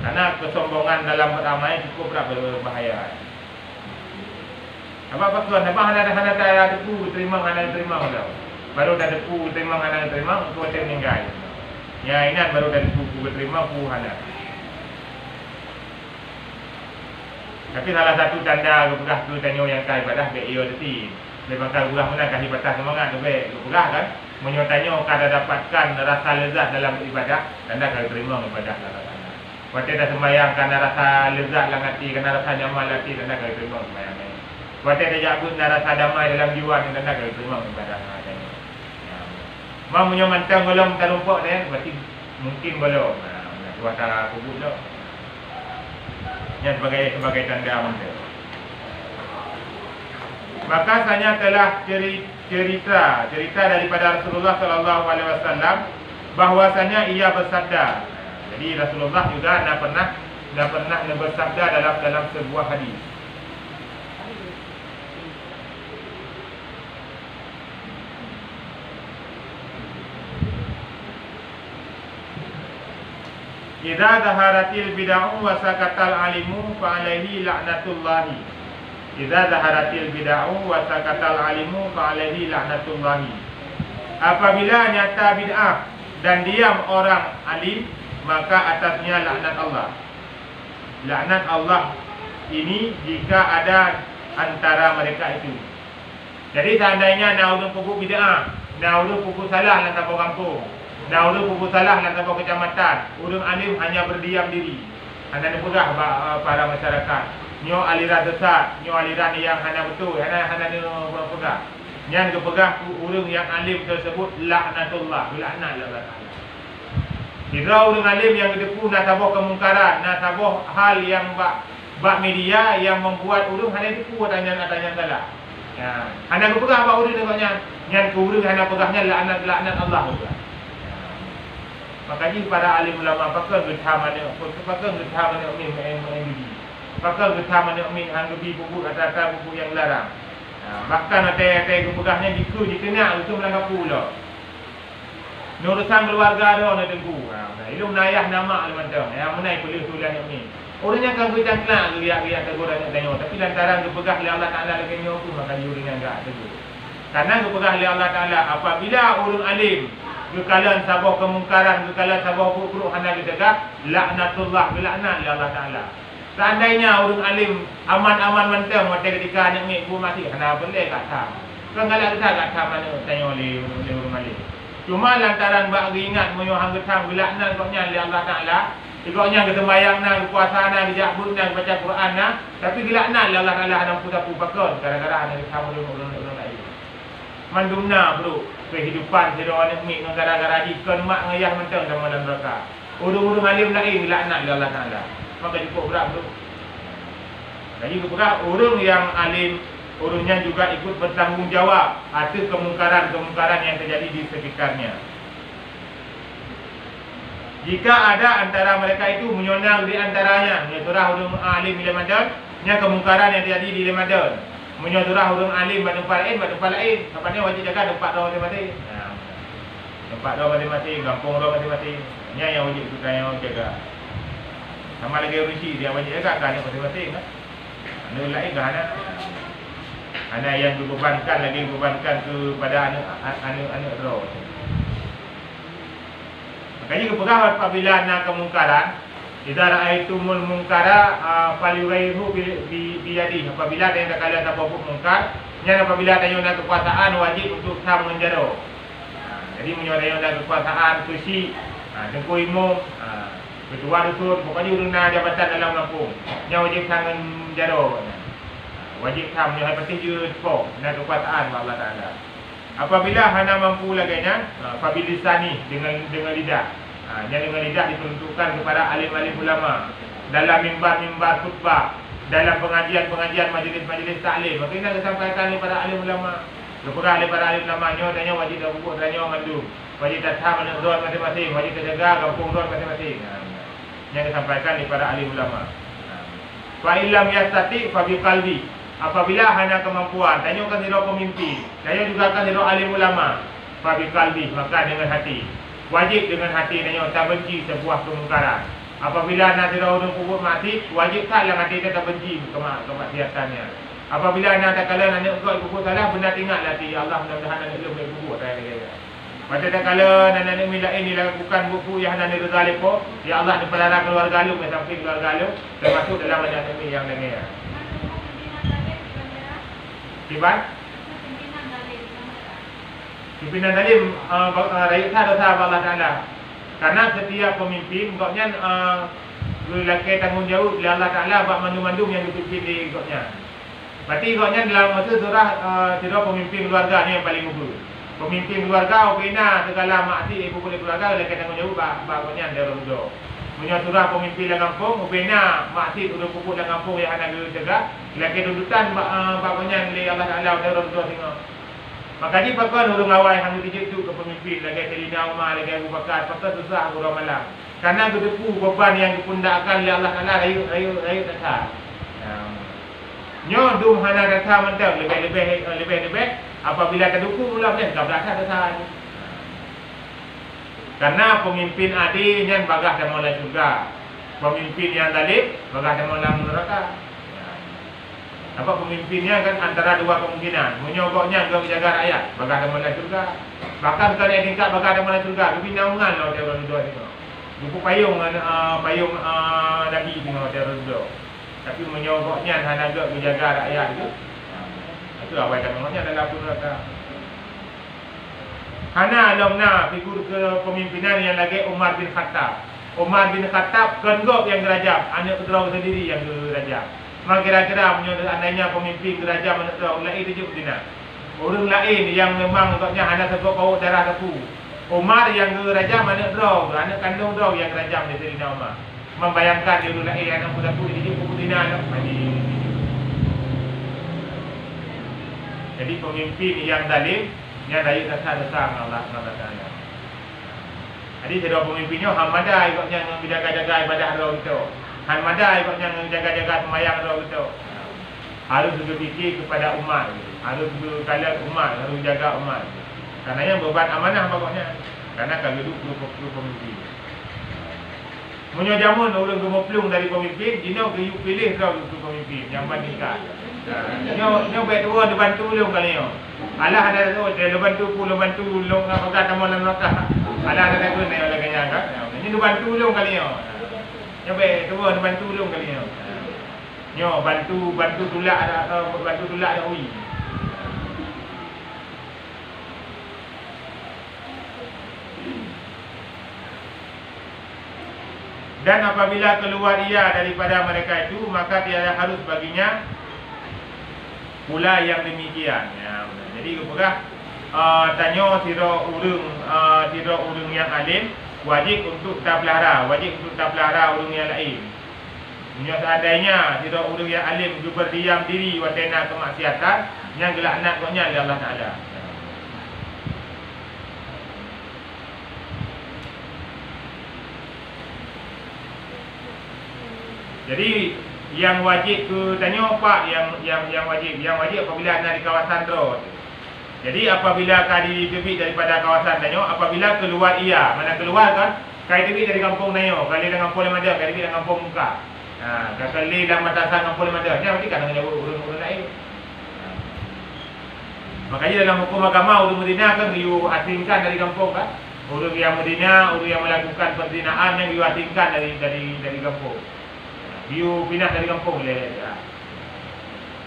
Karena kesombongan dalam beramal cukup berbahaya. Apa tuan? Apa hana tak depu terima dah. Baru dah depu terima untuk kita meninggal. Ya ingat baru dah depu terima hana. Tapi salah satu tanda berpegah tu tanya yang kai ibadah baik ia tadi. Memang kalau ulah mana kasih batas semangat tu baik berpegah kan. Menyotanya kada dapatkan rasa lezat dalam beribadah, tanda kalau terima ibadah Allah Taala. Waktu dah sembahyang kerana rasa lezat dalam hati, kerana rasa nyaman hati, tanda kalau terima sembahyang ini. Waktu dah jabut dan rasa damai dalam jiwa, tanda kalau terima ibadah Allah Taala. Mau menyomantang belum terlumpuk dia, berarti mungkin belum. Kuasa kubur tu. Yang sebagai tanda mungkin. Maka saya telah cerita daripada Rasulullah sallallahu alaihi wasallam bahwasanya ia bersabda. Jadi Rasulullah juga dah pernah bersabda dalam sebuah hadis. Idza zaharatil bid'ah wa sakatal alimu fa alaihi la'natullahi. Idza zaharatil bid'ah wa sakatal alimu fa alaihi la'natullahi. Apabila nyata bid'ah dan diam orang alim, maka atasnya laknat Allah. Laknat Allah ini jika ada antara mereka itu. Jadi seandainya nak urus pokok bid'ah, nak urus pokok salah dalam sebuah kampung, nak urus pokok salah dalam sebuah kecamatan, orang alim hanya berdiam diri, hanya berpegah para masyarakat. Nyo aliran sesat, nyo aliran yang hanya betul, hanya berpegah. Yang berpegah orang yang alim tersebut laknatullah, laknat Allah Taala. Jika orang alim yang depu nak tabuh kemungkaran, nak tabuh hal yang bak media yang membuat orang hanya depu tanya salah. Ya, hanya berpegah bak orang dengannya, yang kurang hanya pegahnya laknat Allah juga. Makanya para alim ulama pakar gertham mana pakar gertham mana umi mengendi. Pakar gertham mana umi hang gebi buku kata-kata buku yang larang. Bahkan ada kepegahnya jiku nak itu melanggar pula. Urusan keluarga dia nak tengku. Ilmu nayah nama macam yang menai boleh tulan ni. Orangnya kan kita nak riak-riak tegur dan tanya, tapi lantaran kepegah oleh Allah Taala dengan tu maka yuringan enggak tegur. Karena kepegah oleh Allah Taala apabila orang alim kekalan sabah kemungkaran, kekalan sabah buruk hendak dicegah, laknatullah bilaknat oleh Allah Taala. Seandainya orang alim aman-aman mentang mata ketika nak ni pun mati kena boleh kat tam. Kan galak kita kat tam mana tanya oleh orang alim. Cuma lantaran bak ingat moyo hang getam bilaknat koknya oleh Allah Taala. Ikutnya kita sembahyang nak, puasa nak, dijabut nak, baca Quran nak, tapi dilaknat Allah Taala hadam putar pakon gara-gara ada kamu orang lain. Mandumna bro, kehidupan dia orang ni gara-gara ikon mak ngayah mentang sama dalam neraka. Urung-urung alim lain dilaknat Allah Taala. Maka cukup berat bro. Jadi berat urung yang alim, urungnya juga ikut bertanggungjawab atas kemungkaran-kemungkaran yang terjadi di sekitarnya. Jika ada antara mereka itu menyonang di antaranya, menyeturah hurung alim di Ramadan, nya kemungkaran yang terjadi di Ramadan. Menyeturah hurung alim pada tempat lain, apa ni wajib jaga tempat orang mati-mati. Tempat orang mati-mati, kampung orang mati-mati. Nya yang wajib kita yang jaga. Sama lagi rusi dia wajib jaga kan yang mati-mati kan. Anu lain kan ana yang dibebankan kepada anak roh. Makanya kepegah apabila nak kemungkaran, idza ra'aitumul munkara falyughayyirhu bi yadi. Apabila ada yang kalian tak buat mungkar, nya apabila ada yang kekuasaan wajib untuk sama menjaro. Jadi menyuruh yang ada kekuasaan kursi, dengku imam, ketua dusun, pokoknya urang jabatan dalam kampung, nya wajib sangat menjaro. Wajib sama yang penting je spok dan kekuasaan Allah Taala. Apabila hana mampu laganya, fabilisani dengan lidah. Dengan lidah diperuntukkan kepada alim-alim ulama dalam mimbar-mimbar khutbah, dalam pengajian-pengajian majlis-majlis taklim. Maka ini disampaikan kepada alim ulama. Kepada para alim ulama nyo tanya wajib dak buku tanya mandum. Wajib datang mana zon masing-masing, wajib terjaga kampung zon masing-masing. Yang disampaikan kepada alim ulama. Fa illam yastati fa biqalbi. Apabila hanya kemampuan, tanyakan sira pemimpin, tanya juga kan sira alim ulama, fa biqalbi, maka dengan hati. Wajib dengan hati tanya tak benci sebuah kemungkaran. Apabila nak sira urang kubur mati, wajib taklah hati kita tak benci kemaksiatannya. Apabila nak tak kala nak ikut kubur salah, benar ingatlah hati Allah mudah-mudahan nak lebih kubur saya kata. Pada tak kala nak milain dilakukan buku yang nak rezalipo, ya Allah dipelara keluarga lu sampai keluarga lu termasuk dalam majlis yang dengar. Kiban? Pimpinan talim rakyat dosa Allah Taala. Karena setiap pemimpin goknya lelaki tanggungjawab oleh Allah Taala buat mandum-mandum yang dipimpin di goknya. Berarti goknya dalam masa surah surah pemimpin keluarga ni yang paling ulu. Pemimpin keluarga opina segala maksi ibu boleh keluarga lelaki tanggungjawab buat goknya dari rudo. Punya surah pemimpin dalam kampung opina maksi udah pupuk dalam kampung yang ada dicegah. Lelaki tuntutan buat goknya oleh Allah Taala dari rudo tengok. Makanya pakar urung awal yang dijek tu ke pemimpin lagi Sayyidina Umar lagi Abu Bakar pakar susah urang malam. Karena gedepu beban yang dipundakkan oleh Allah Taala rayu dasar. Nyo dum hana dasar mentang lebih apabila terduku mula kan tak berasa dasar. Karena pemimpin adil yang bagah dan mulai surga. Pemimpin yang zalim bagah dan mulai neraka. Nampak pemimpinnya kan antara dua kemungkinan. Menyogoknya ke menjaga rakyat, bakal ada mulai surga. Bahkan kalau yang tingkat bakal ada mulai surga. Tapi naungan lah dia orang dua tengok. Buku payung Nabi tengok dia orang dua. Tapi menyogoknya hanya agak menjaga rakyat itu. Itu awal kan namanya dalam neraka. Hana alumna figur kepemimpinan yang lagi Umar bin Khattab. Umar bin Khattab kenggop yang gerajam, anak putera sendiri yang gerajam. Maka kira-kira andainya pemimpin kerajaan menetap lain itu juga tidak. Orang lain yang memang untuknya hanya sebab bawa darah tepu. Umar yang kerajaan menetap, anak kandung draw yang kerajaan di Sayyidina Umar. Membayangkan dia orang lain anak muda tu jadi pupuk tidak. Jadi pemimpin yang zalim, yang dari dasar-dasar Allah SWT. Jadi tidak pemimpinnya hamadai kok yang menjaga-jaga ibadah roh itu. Hamadai kok yang menjaga-jaga sembahyang roh itu. Harus berfikir kepada umat, harus berkala umat, harus jaga umat. Karena yang beban amanah pokoknya. Karena kalau duduk pemimpin. Munyo jamun orang gemoplung dari pemimpin, dino ke pilih kau untuk pemimpin yang bandingkan. Nyo baik tua dibantu ulung kali nyo. Alah ada tu, dia bantu ulung apa kata malam nak. Alah ada tu ni oleh kanya kan. Ini dibantu ulung kali nyo. Nyo baik tua dibantu ulung kali nyo. Nyo bantu tulak ada ui. Dan apabila keluar ia daripada mereka itu, maka tiada harus baginya pula yang demikian. Ya, jadi kepegah tanya sira urang yang alim wajib untuk tak pelihara, urang yang lain. Seandainya sira urang yang alim berdiam diri watena kemaksiatan yang gelaknat koknya oleh Allah Taala. Jadi yang wajib ke tanya apa yang wajib apabila anda di kawasan road. Jadi apabila kadi terbit daripada kawasan tanya, apabila keluar ia, mana keluar kan? Kali terbit dari kampung tanya, kali dengan kampung Lemada, kali terbit dengan kampung muka. Kali dalam batasan kampung Lemada, ni mesti kan dengan urun-urun lain. Makanya dalam hukum agama urun Medina kan you asingkan dari kampung kan? Urun yang Medina, urun yang melakukan perzinahan yang you asingkan dari kampung. You pindah dari kampung le. Ya.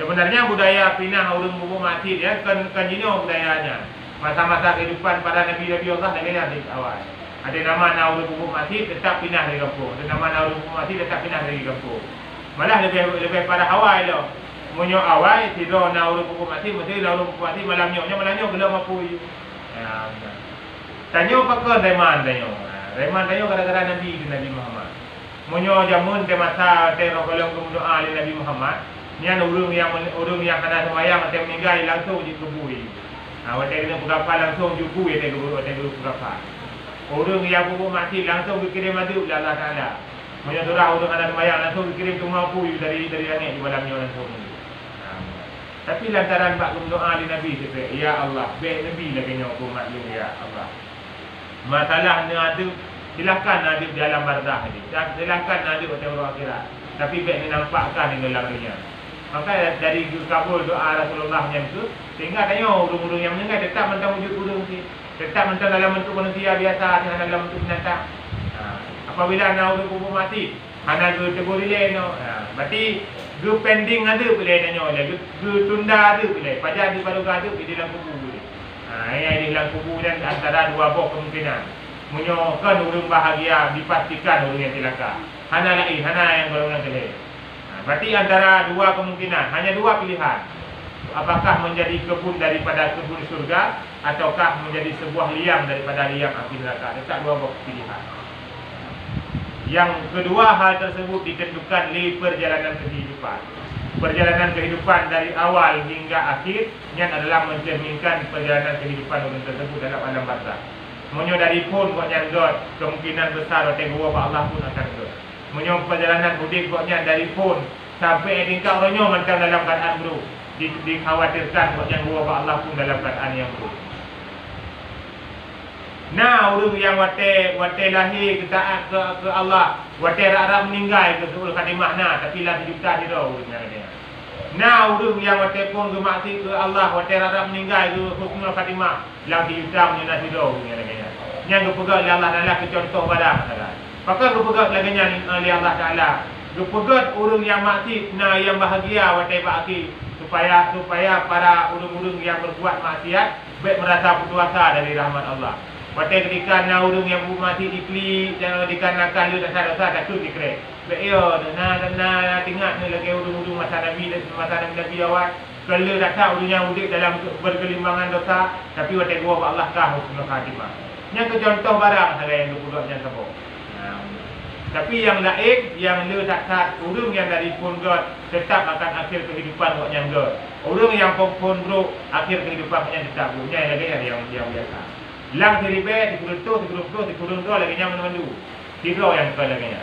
Sebenarnya budaya pindah urung buku mati ya kan jino budayanya. Masa-masa kehidupan para nabi-nabi Allah dari awal. Ada nama urung buku mati tetap pindah dari kampung. Ada nama urung buku mati tetap pindah dari kampung. Malah lebih pada awal lo. Munyo awal tido na urung buku mati mesti urung buku mati malamnya gelap mapu. Ya. Tanyo pakon Raiman tanyo. Raiman tanyo gara-gara Nabi Muhammad. Munyo jamun te masa te rokolong doa ali Nabi Muhammad nian urung yang kena sembahyang te meninggal langsung dikuburi. Wate kena pegapa langsung dikuburi te guru pegapa. Urung yang bubu mati langsung dikirim madu oleh Allah Taala. Munyo surah urung kena sembahyang langsung dikirim ke mampu dari langit di malamnya langsung. Tapi lantaran pak doa ali Nabi te ya Allah be Nabi lagi nyo umat lu ya Allah. Masalah ni ada silahkan ada di alam barzah ni. Silahkan ada di orang akhirat. Tapi baik dinampakkan di dalam dunia. Maka dari kabul doa Rasulullah yang itu, sehingga tanya urung-urung yang meninggal tetap mentang wujud urung si. Tetap mentang dalam bentuk manusia biasa, dengan dalam bentuk binatang. Apabila nak urung kubur mati, hana ge tegur ile no. Berarti ge pending ada boleh tanya oleh. Ge tunda ada boleh. Pajar di paduka ada di dalam kubur boleh. Yang di dalam kubur dan antara dua buah kemungkinan. Menyokan urung bahagia dipastikan urung yang celaka. Hana lain, hana yang golongan kelih. Berarti antara dua kemungkinan, hanya dua pilihan. Apakah menjadi kebun daripada kebun surga ataukah menjadi sebuah liang daripada liang api neraka. Ada dua pilihan. Yang kedua hal tersebut ditentukan di perjalanan kehidupan. Perjalanan kehidupan dari awal hingga akhir yang adalah mencerminkan perjalanan kehidupan orang tersebut dalam alam barzah. Menyo dari pun kok nyanggot kemungkinan besar waktu gua Allah pun akan go. Menyo perjalanan mudik koknya dari pun sampai tingkah ronyo macam dalam keadaan buruk. Dikhawatirkan kok yang gua Allah pun dalam keadaan yang buruk. Nah, urung yang wate lahir ke taat ke Allah, wate rara meninggal ke sul khatimah tapi lah dijuta di ro urung dia. Nah, urung yang wate pun gemaksi ke Allah, wate rara meninggal ke hukmul khatimah, lah dijuta punya di ro urung dia. Yang kepegat oleh Allah Taala ke contoh pada maka kepegat lagi oleh Allah Taala. Kepegat urung yang maksiat yang bahagia wate baki supaya para urung-urung yang berbuat maksiat baik merasa putus asa dari rahmat Allah. Wate ketika urung yang mati dikli jangan dikarenakan dia tak dosa tak tu dikrek. Baik yo na tengok ni lagi urung-urung masa Nabi awal. Kalau tak tahu urung yang udik dalam berkelimbangan dosa tapi wate gua Allah kah husnul khatimah. Yang ke contoh barang saya yang dipulaknya sebab. Tapi yang lain yang le tak urung yang dari pun God tetap akan akhir kehidupan kok yang God. Urung yang pun bro akhir kehidupannya tetap punya lagi yang biasa. Lang tiribet, tikurun tu lagi nya mendu. Tiro yang ke lagi nya.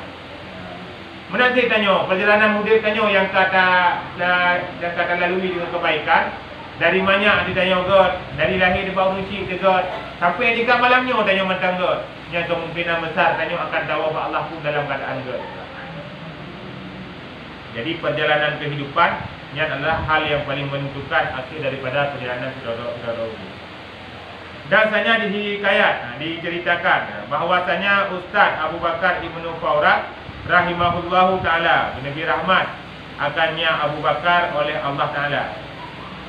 Menanti tanya, perjalanan mudik tanya yang kata lalui dengan kebaikan. Dari mana ditanya God, dari lahir di bawah rusi ke God, sampai jika malamnya tanya mentang God. Yang kemungkinan besar tanya akan tahu bahawa Allah pun dalam keadaan God. Jadi perjalanan kehidupan ini adalah hal yang paling menentukan akhir daripada perjalanan saudara-saudara. Dan hanya diceritakan bahawasanya Ustaz Abu Bakar Ibnu Fawrak rahimahullahu ta'ala, Nabi rahmat akannya Abu Bakar oleh Allah Ta'ala,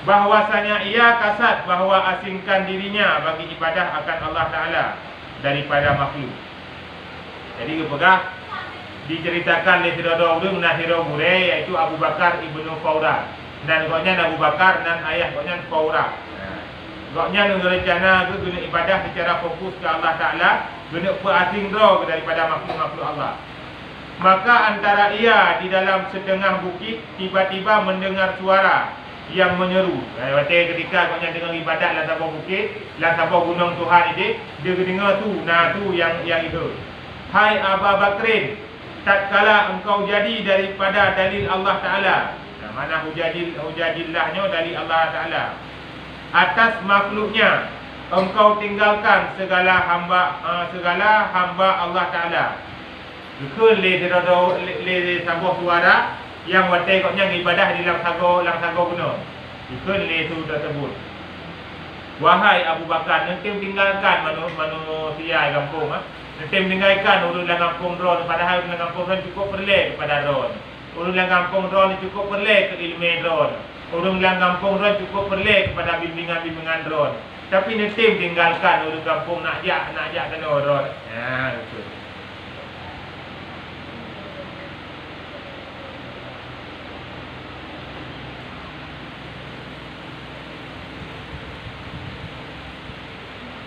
bahwasanya ia kasat bahawa asingkan dirinya bagi ibadah akan Allah Ta'ala daripada makhluk. Jadi kepegah diceritakan oleh saudara urang nahira bure, iaitu Abu Bakar Ibnu Fawrak, dan goknya Abu Bakar dan ayah goknya Fawrak. Goknya rencana guna ibadah secara fokus ke Allah Ta'ala, guna berasing roh daripada makhluk-makhluk Allah. Maka antara ia di dalam setengah bukit tiba-tiba mendengar suara yang menyeru. Ketika goknya dengar ibadat dalam sebuah bukit, dalam sebuah gunung Tuhan ini, dia dengar tu, tu yang itu. Hai Abu Bakrin, tatkala engkau jadi daripada dalil Allah Ta'ala. Mana hujadillahnya dalil Allah Ta'ala. Atas makhluknya engkau tinggalkan segala hamba Allah Ta'ala. Kekal le sebuah suara yang watai koknya ibadah di dalam sago gunung. Kekal le tu tersebut. Wahai Abu Bakar, nanti tinggalkan manusia kampung. Nanti meninggalkan urut dalam kampung ron, padahal dalam kampung ron cukup perlek kepada ron. Urut dalam kampung ron cukup perlek ke ilmu ron. Urut dalam kampung ron cukup perlek kepada bimbingan ron. Tapi nanti tinggalkan urut kampung nak jak kena ron. Ya, betul.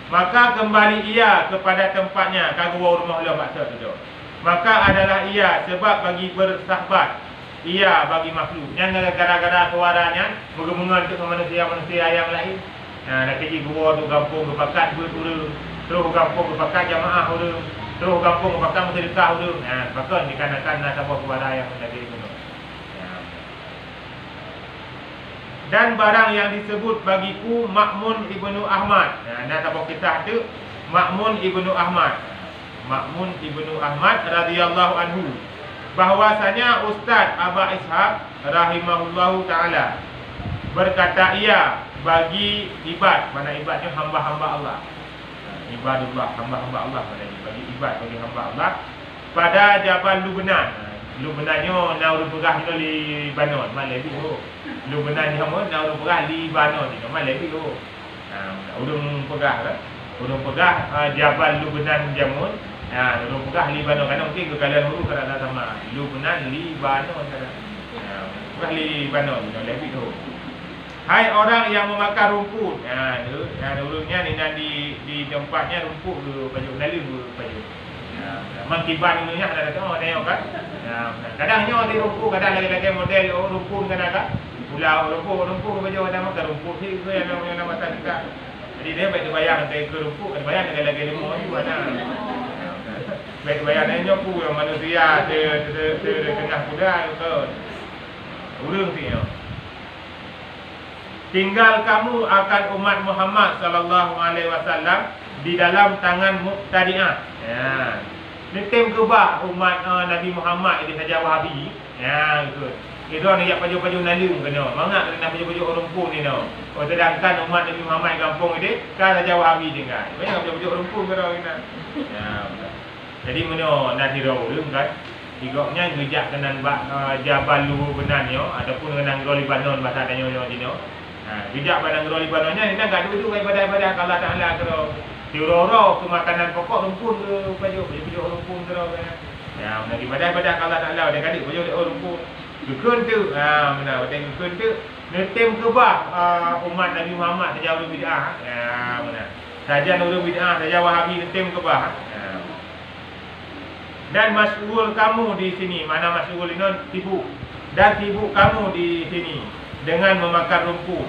Maka kembali ia kepada tempatnya. Kagak rumah Allah baksa tu. Maka adalah ia sebab bagi bersahabat, ia bagi makhluk. Yang gara-gara suaranya mengemungan untuk manusia-manusia yang lain. Nak kerja gua tu kampung berpakat berturun, terus kampung berpakat jamaah urang, terus kampung berpakat sedekah urang. Bahkan dikarenakan sebuah suara yang menjadi gunung. Dan barang yang disebut bagiku Ma'mun Ibnu Ahmad. Nak tahu kisah tu Ma'mun Ibnu Ahmad. Ma'mun Ibnu Ahmad radhiyallahu anhu, bahwasanya Ustaz Aba Ishaq rahimahullahu taala berkata ia bagi ibad, mana ibadnya hamba-hamba Allah. Ibadullah, hamba-hamba Allah bagi ibad, bagi hamba Allah pada Jabal Lubnan. Lubnannya nauru pegah di Libanon, Malebi tu. Lubnan ni hamba nauru pegah Libanon ni, Malebi tu. Urung pegah lah. Urung pegah Jabal Lubnan Jamun. Urung pegah Libanon. Kan mungkin kekalian huru kerana sama Lubnan Libanon kan. Pegah Libanon, Malebi tu. Hai orang yang memakan rumput. Urungnya ni di tempatnya rumput tu baju Melayu baju. Mangkiban ni ada tengok kan. Kadangnya di rumput, kadang lagi model rumput kadang pulau rumput baju ada makan rumput sih tu yang nama kita. Jadi dia baik bayang ke rumput, bayang lagi lemon tu ada. Baik bayang ni nyoku yang manusia tengah kuda tu. Urung sih. Tinggal kamu akan umat Muhammad sallallahu alaihi wasallam di dalam tangan mubtadi'ah. Netem kebah umat Nabi Muhammad ini saja Wahabi. Betul. Itu ni yang baju-baju Nalu kena. Mangak kena baju-baju orang pun ni no. Sedangkan umat Nabi Muhammad kampung ini kan saja Wahabi tinggal. Banyak baju-baju orang pun kena. Jadi mana nak dirau kan? Igoknya ngejak kenan Jabal Lubnan yo ataupun kenan Libanon bahasa tanya dino. Bijak pada Negeri Libanonnya ini enggak duduk ibadah-ibadah Allah Taala kalau diuroro ke makanan pokok rumpun ke baju rumpun ke ya nak ibadah-ibadah Allah Taala dia kadik baju rumpun dukun tu mana betul dukun tu netem kebah umat Nabi Muhammad saja urus bid'ah mana saja urus bid'ah saja Wahabi netem kebah dan mas'ul kamu di sini mana mas'ul ini sibuk dan sibuk kamu di sini dengan memakan rumput.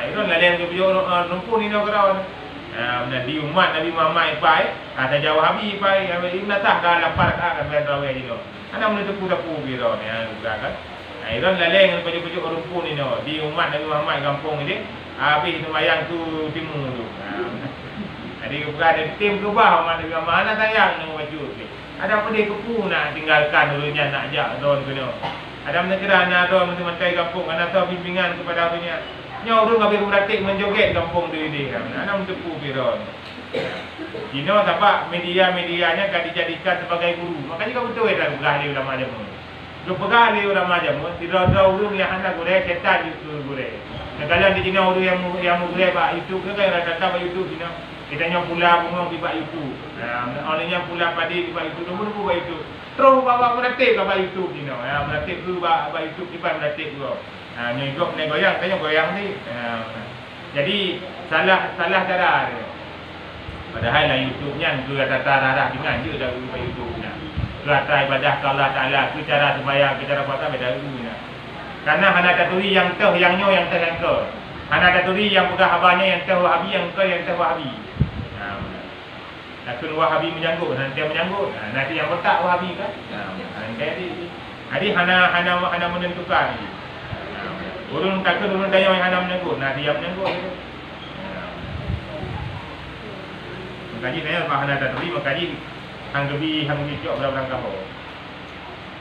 Itu lah yang baju rumput ni nak kau. Di umat Nabi Muhammad pai, ada jauh habis pai, Ibn Tah dah lapar kan berawai di no. Ana menuju kuda-kuda biro ni juga kan. Iron laleng pujuk-pujuk rumpun ni no. Di umat Nabi Muhammad kampung ini, habis sembahyang tu timur tu. Jadi bukan ada tim ke bawah umat Nabi Muhammad ana sayang dengan baju ni. Ada pedih kepu nak tinggalkan dulunya nak ajak don kena. Ada mengira nak don mentai kampung, ana tahu bimbingan kepada dunia. Nyo urung kabeh praktik menjoget kampung tu ini kan. Ana mentepu biro. Dino sebab media-medianya kan dijadikan sebagai guru. Makanya kau betul dah berahli ulama jamu. Lu berahli ulama jamu, tidak ada urung yang hendak gureh setan itu gureh. Kalau di Cina urung yang gureh pak YouTube ke kan rata pak YouTube Cina. Kita nyo pula bunga di pak YouTube. Olehnya pula padi di pak YouTube, nombor pak YouTube. Terus bawa praktik ke pak YouTube Cina. Praktik tu pak YouTube kita praktik tu. Nyo ikut ni goyang, tanya goyang ni. Jadi salah cara dia. Padahal lah YouTube-nya tu rata-rata rarah dengan je dah rupa YouTube-nya. Rata ibadah ke Allah Ta'ala, ke cara sembahyang, ke cara puasa beda dulunya. Karena hana taturi yang teh, yang nyo yang teh yang ke. Hana taturi yang pegah habanya yang teh wahabi, yang ke yang teh wahabi. Takun wahabi menyanggut, nanti menyanggut. Nanti yang bertak wahabi kan. Jadi hana menentukan. Urun takun urun daya yang hana menyanggut, nanti yang menyanggut. Makaji saya bahan ada tadi makaji hanggebi cok berang kaho.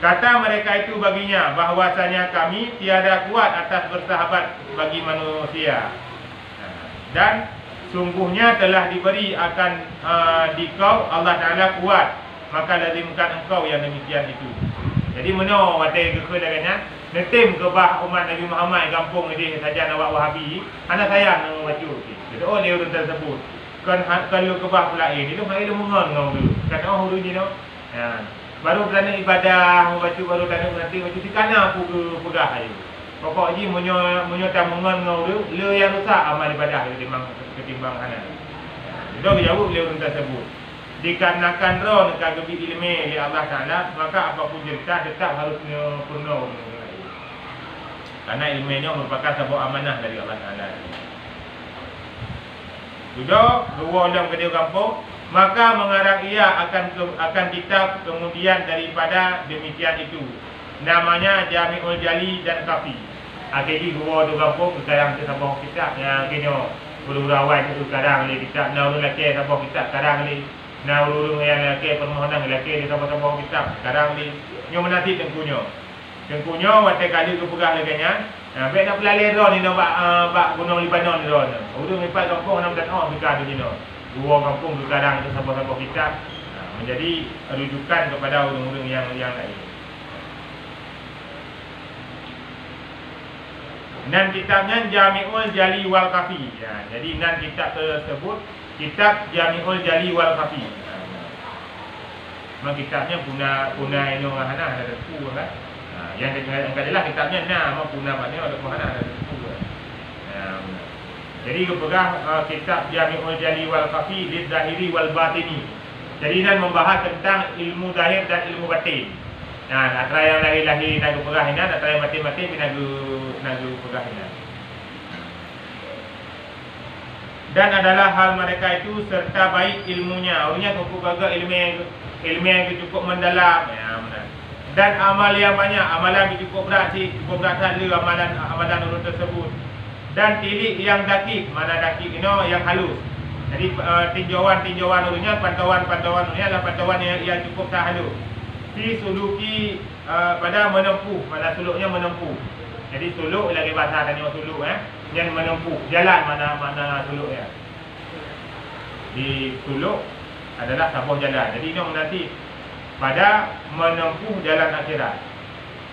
Kata mereka itu baginya bahwasanya kami tiada kuat atas bersahabat bagi manusia. Dan sungguhnya telah diberi akan dikau Allah Taala kuat, maka lazimkan engkau yang demikian itu. Jadi meno watai kekelaganya netim ke bah umat Nabi Muhammad kampung ini saja nawak wahabi, ana sayang nang waju. Jadi oleh urun tersebut kan kalau kebah pula ini tu hari lu mengon dulu. Kata oh huru ni no. Baru berani ibadah membaca baru berani nanti baca di kana aku ke pegah ayo. Pokok ji munyo tak mengon dulu, le yang rusak amal ibadah ketimbang kana. Itu jauh beliau tersebut. Dikarenakan roh nak gebi ilmu di Allah Taala, maka apapun cerita tetap harus penuh. Karena ilmunya merupakan sebuah amanah dari Allah Taala. Sudah dua dalam kedua kampung, maka mengarang ia akan kitab kemudian daripada demikian itu. Namanya Jami'ul Jali dan Kafi. Jadi dua kampung sekarang kita sabah kitab yang kenyo berurawai itu sekarang ni kitab na urung laki sabah kitab sekarang ni. Na urung yang laki permohonan laki di sabah kitab sekarang ni. Nyo menati tengkunyo. Tengkunyo watai kali tu pegah leganya. Baik nak pelalai ron ni bak Gunung Libanon ni ron. Urung lipat kampung 6 dan kita tu dino. Dua kampung sekarang tu sabah kitab menjadi rujukan kepada urung-urung yang lain. Dan kitabnya Jami'ul Jali wal Kafi. Jadi nan kitab tersebut kitab Jami'ul Jali wal Kafi. Memang kitabnya puna ino hana ada tu kan. Yang adalah kitabnya nama puna maknanya ada hana ada tu. Jadi kepegah kitab Jami'ul Jali wal Kafi lid zahiri wal batini. Jadi nan membahas tentang ilmu zahir dan ilmu batin. Antara yang lahir-lahir nagu pegah ini, antara yang mati-mati nagu pegah ini. Dan adalah hal mereka itu serta baik ilmunya. Orangnya cukup gagal ilmu yang cukup mendalam. Dan amal yang banyak, amalan yang cukup berat sahaja amalan urut tersebut. Dan tilik yang dakik, mana dakik ini yang halus. Jadi tinjauan urutnya, pantauan urutnya adalah pantauan yang cukup halus. Fi suluki pada menempuh, pada suluknya menempuh. Jadi suluk lagi bahasa tanya suluk yang menempuh jalan mana suluknya. Di suluk adalah sebuah jalan. Jadi ini nanti pada menempuh jalan akhirat.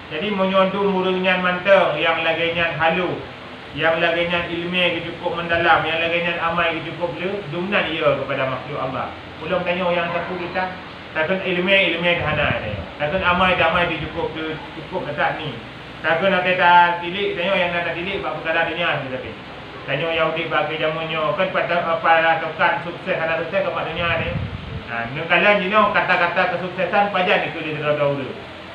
Jadi menyondong murungnya manteng yang laginya halus, yang laginya ilmu yang cukup mendalam, yang laginya amal yang cukup dumnan ia kepada makhluk Allah. Belum tanya yang satu kita takkan ilmu dahana dia. Takkan amal cukup dekat ni. Takkan nak kata tilik, tanya yang nak tilik bab perkara dunia ni tapi. Tanya yang dik bagi jamunyo kan pada tekan sukses ada sukses kepada dunia ni. Nengkalan jino kata-kata kesuksesan pajak ditulis di dahulu.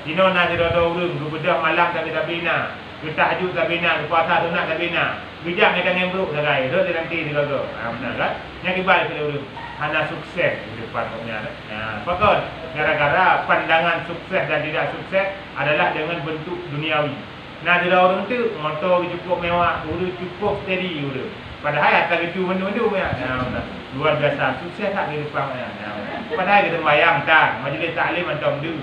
Jino nak di dahulu bebedah malam tapi bina, tahajud tak bina, puasa sunat tak bina. bijak mereka ngembruk sarai, dia nanti dia gagal. Benar kan? Yang kibal kita urus hana sukses di depan punya. Pakon gara-gara pandangan sukses dan tidak sukses adalah dengan bentuk duniawi. Nah, dia orang tu motor cukup mewah, urus cukup steady urus. Padahal atas itu benda-benda punya. Luar biasa sukses tak di depan punya. Padahal kita mayang tak, majlis taklim macam tu.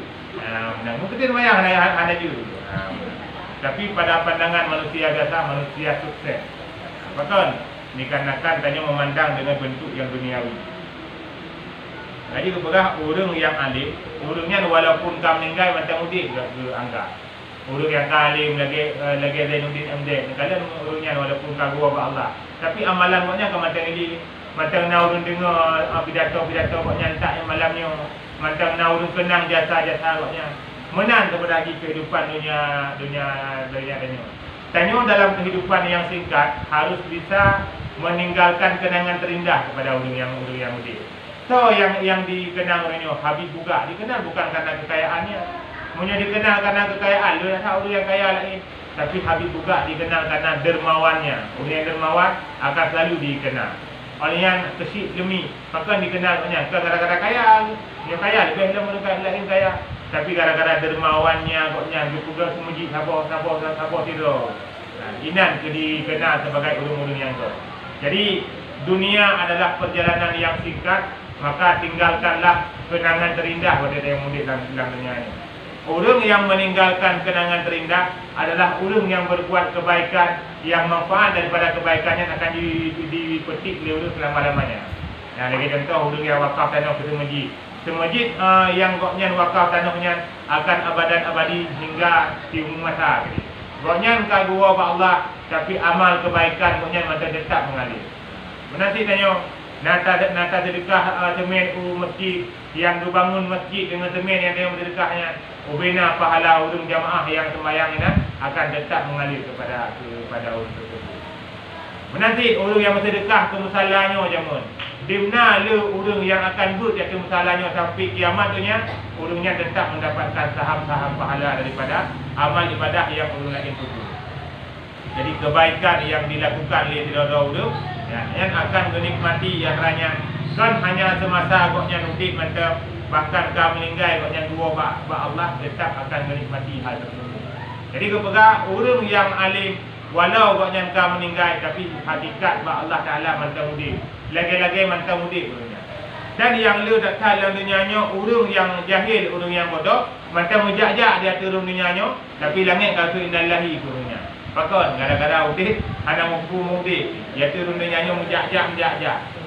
Mungkin kita mayang hana je. Tapi pada pandangan manusia biasa, manusia sukses. Pakon dikarenakan tanya memandang dengan bentuk yang duniawi. Jadi kepada orang yang alim, orangnya walaupun kau meninggal macam udik ke anggap. Orang yang alim lagi Zainuddin MD, kadang orangnya walaupun kau gua Allah. Tapi amalan maknya kau macam ini, macam nak orang dengar pidato-pidato maknya tak yang malamnya, macam nak orang kenang jasa-jasa maknya. Menang kepada kehidupan dunia. Tanya dalam kehidupan yang singkat harus bisa meninggalkan kenangan terindah kepada orang yang muda. So yang dikenal orangnya Habib juga dikenal bukan karena kekayaannya. Punya dikenal karena kekayaan, lu tahu orang yang kaya lain. Tapi Habib juga dikenal karena dermawannya. Orang yang dermawan akan selalu dikenal. Orang yang kecil demi bahkan dikenal banyak gara-gara kaya. Dia kaya lebih lama orang lain kaya. Tapi gara-gara dermawannya koknya juga semuji sabar tidur. Inan dikenal sebagai orang-orang yang tu. Jadi dunia adalah perjalanan yang singkat, maka tinggalkanlah kenangan terindah pada yang muda dalam dunia ini. Orang yang meninggalkan kenangan terindah adalah orang yang berbuat kebaikan yang manfaat daripada kebaikannya akan dipetik oleh orang selama-lamanya. Lagi contoh orang yang wakaf tanah ke masjid. Masjid yang goknya wakaf tanahnya akan abadan abadi hingga di masa. Goknya kagua Allah tapi amal kebaikan goknya macam tetap mengalir. Nanti tanya nata sedekah semen masjid yang dibangun masjid dengan semen yang dia sedekahnya ubina pahala urung jamaah yang sembahyang ini akan tetap mengalir kepada orang tersebut. Menanti orang yang bersedekah ke musallanya jamun. Dimana le orang yang akan buat ke musallanya sampai kiamat tu nya orangnya tetap mendapatkan saham-saham pahala daripada amal ibadah yang orang lain buat. Jadi kebaikan yang dilakukan oleh orang yang akan menikmati yang ranya kan hanya semasa goknya nudik mantap bahkan kau meninggal goknya dua ba Allah tetap akan menikmati hal tersebut. Jadi kepada orang yang alim walau goknya kau meninggal tapi hakikat ba Allah Taala mantap mudik lagi-lagi mantap mudik orangnya. Dan yang lu tak tahu dalam dunianya orang yang jahil, orang yang bodoh mantap mujak-jak dia turun dunianya tapi langit kau innallahi orangnya. Pakon gara-gara udit ana mampu mudik dia turun nyanyi mujak-jak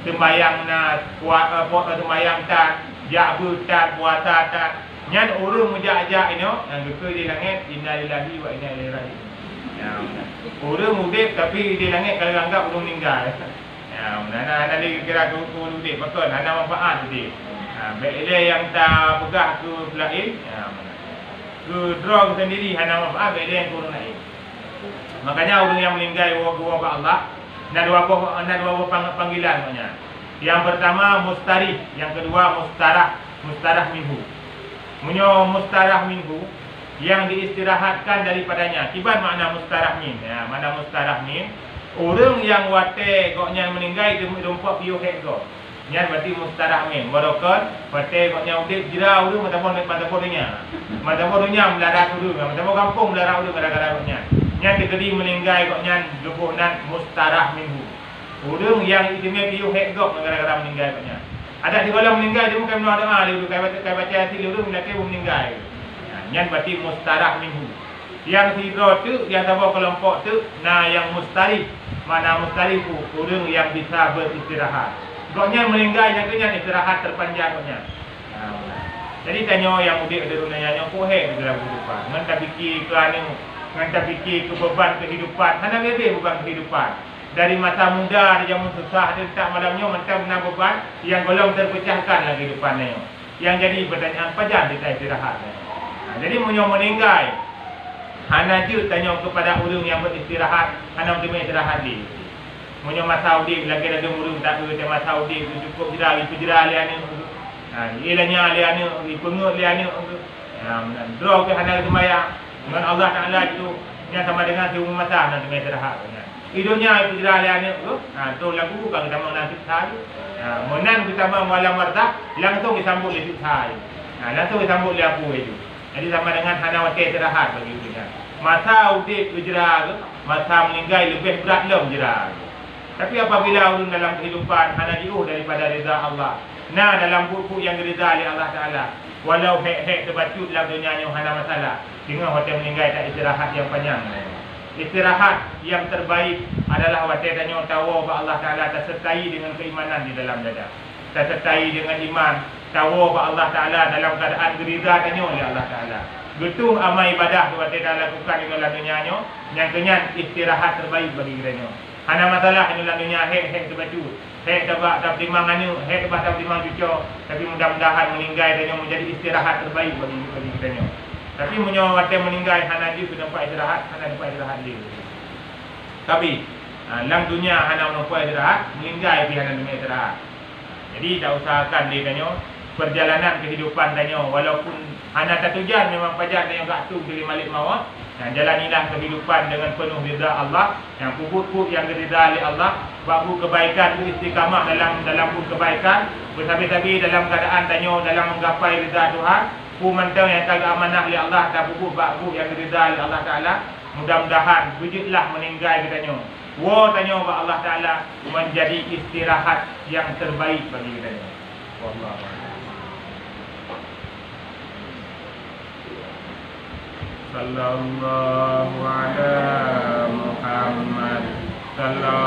sembayang nak kuat sembayang tak jak buta puasa tak nyan urung mujak-jak ini yang betul di langit innalillahi wa inna ilaihi raji'un. Urung mudik tapi di langit kalau anggap urung meninggal. Ana kira ku udit pakon ana manfaat udit. Bila yang tak pegah ke lain ku draw sendiri ana manfaat bila yang kurang lain. Makanya orang yang meninggal dua Allah dan dua panggilan maknanya. Yang pertama mustarih, yang kedua mustarah minhu. Munyo mustarah minhu yang diistirahatkan daripadanya. Kibat makna mustarah min. Mana mustarah min? Orang yang wate goknya meninggal itu rumpak piu heko. Yang berarti mustarah min. Barokon wate goknya udip jira urang mataponya. Mataponya melarat urang, matapo kampung melarat urang gara-gara goknya. Yang dikedi meninggal koknya gebunan mustarah minggu. Orang yang istimewa piu hekgok gara-gara meninggal koknya. Ada di dalam meninggal dia bukan doa dia kai baca hati dia orang nak meninggal. Yang berarti mustarah minggu. Yang hidro tu yang tahu kelompok tu yang mustarih. Mana mustarih tu orang yang bisa beristirahat. Koknya meninggal yang kena istirahat terpanjang koknya. Jadi tanya yang mudik ada runanya kok dalam kehidupan. Mentah fikir ke anu Nganta fikir ke beban kehidupan. Hanya bebe beban kehidupan. Dari masa muda dia jamu susah dia tak malamnya mentang kena beban yang belum terpecahkan lagi kehidupannya. Yang jadi pertanyaan pajan kita istirahat. Jadi meninggal. Hanya je tanya kepada orang yang beristirahat, hanya untuk istirahat dia. Masa udip lagi ada urung tak ada masa udip cukup jera pejera lian ni. Ilanya lian ni pengut lian ni. Draw ke hanya sembahyang dengan Allah Taala itu yang sama dengan 1000 masa nak dengan istirahat. Idonya itu jelah anak tu. Tu lagu bukan kita menang kita. Menang kita malam mardah, langsung disambut oleh saya. Langsung disambut oleh aku itu. Jadi sama dengan hana wakil istirahat bagi kita. Masa udip berjerah, masa meninggal lebih berat lem jerah. Tapi apabila ulun dalam kehidupan hana jauh daripada reza Allah, dalam buku yang reza oleh Allah Taala, walau hek terbacut dalam dunia yang hana masalah, dengan hotel meninggal tak istirahat yang panjang. Istirahat yang terbaik adalah waktu tanya tahu bahawa Allah Taala tersertai dengan keimanan di dalam dada. Tersertai dengan iman, tahu bahawa Allah Taala dalam keadaan geriza tanya oleh Allah Taala. Betul amal ibadah waktu kita lakukan di dalam dunia yang kenyan istirahat terbaik bagi kita. Hana masalah di dalam dunia hek terbaju, hek tak timang anu, hek tak timang cucuk, tapi mudah-mudahan meninggal tanya menjadi istirahat terbaik bagi kita. Tapi menyawa waktu meninggal hana dia sudah dapat istirahat, hana dapat istirahat dia. Tapi dalam dunia hana dapat istirahat, meninggal dia hana dapat istirahat. Jadi tak usahakan dia tanya perjalanan kehidupan tanya walaupun hana tak tujuan memang pajak tanya kat tu dari malik mawa. Jalanilah kehidupan dengan penuh rida Allah, yang pupuk yang rida oleh Allah, buat kebaikan tu istiqamah dalam kebaikan, bersabi-sabi dalam keadaan tanya dalam menggapai rida Tuhan. Mantau yang tak amanah oleh Allah, tak buku bakbu yang diridai oleh Allah Ta'ala. Mudah-mudahan wujudlah meninggal kita tanya. Tanya bahawa Allah Ta'ala menjadi istirahat yang terbaik bagi kita tanya. Wallahu sallallahu ala Muhammad sallallahu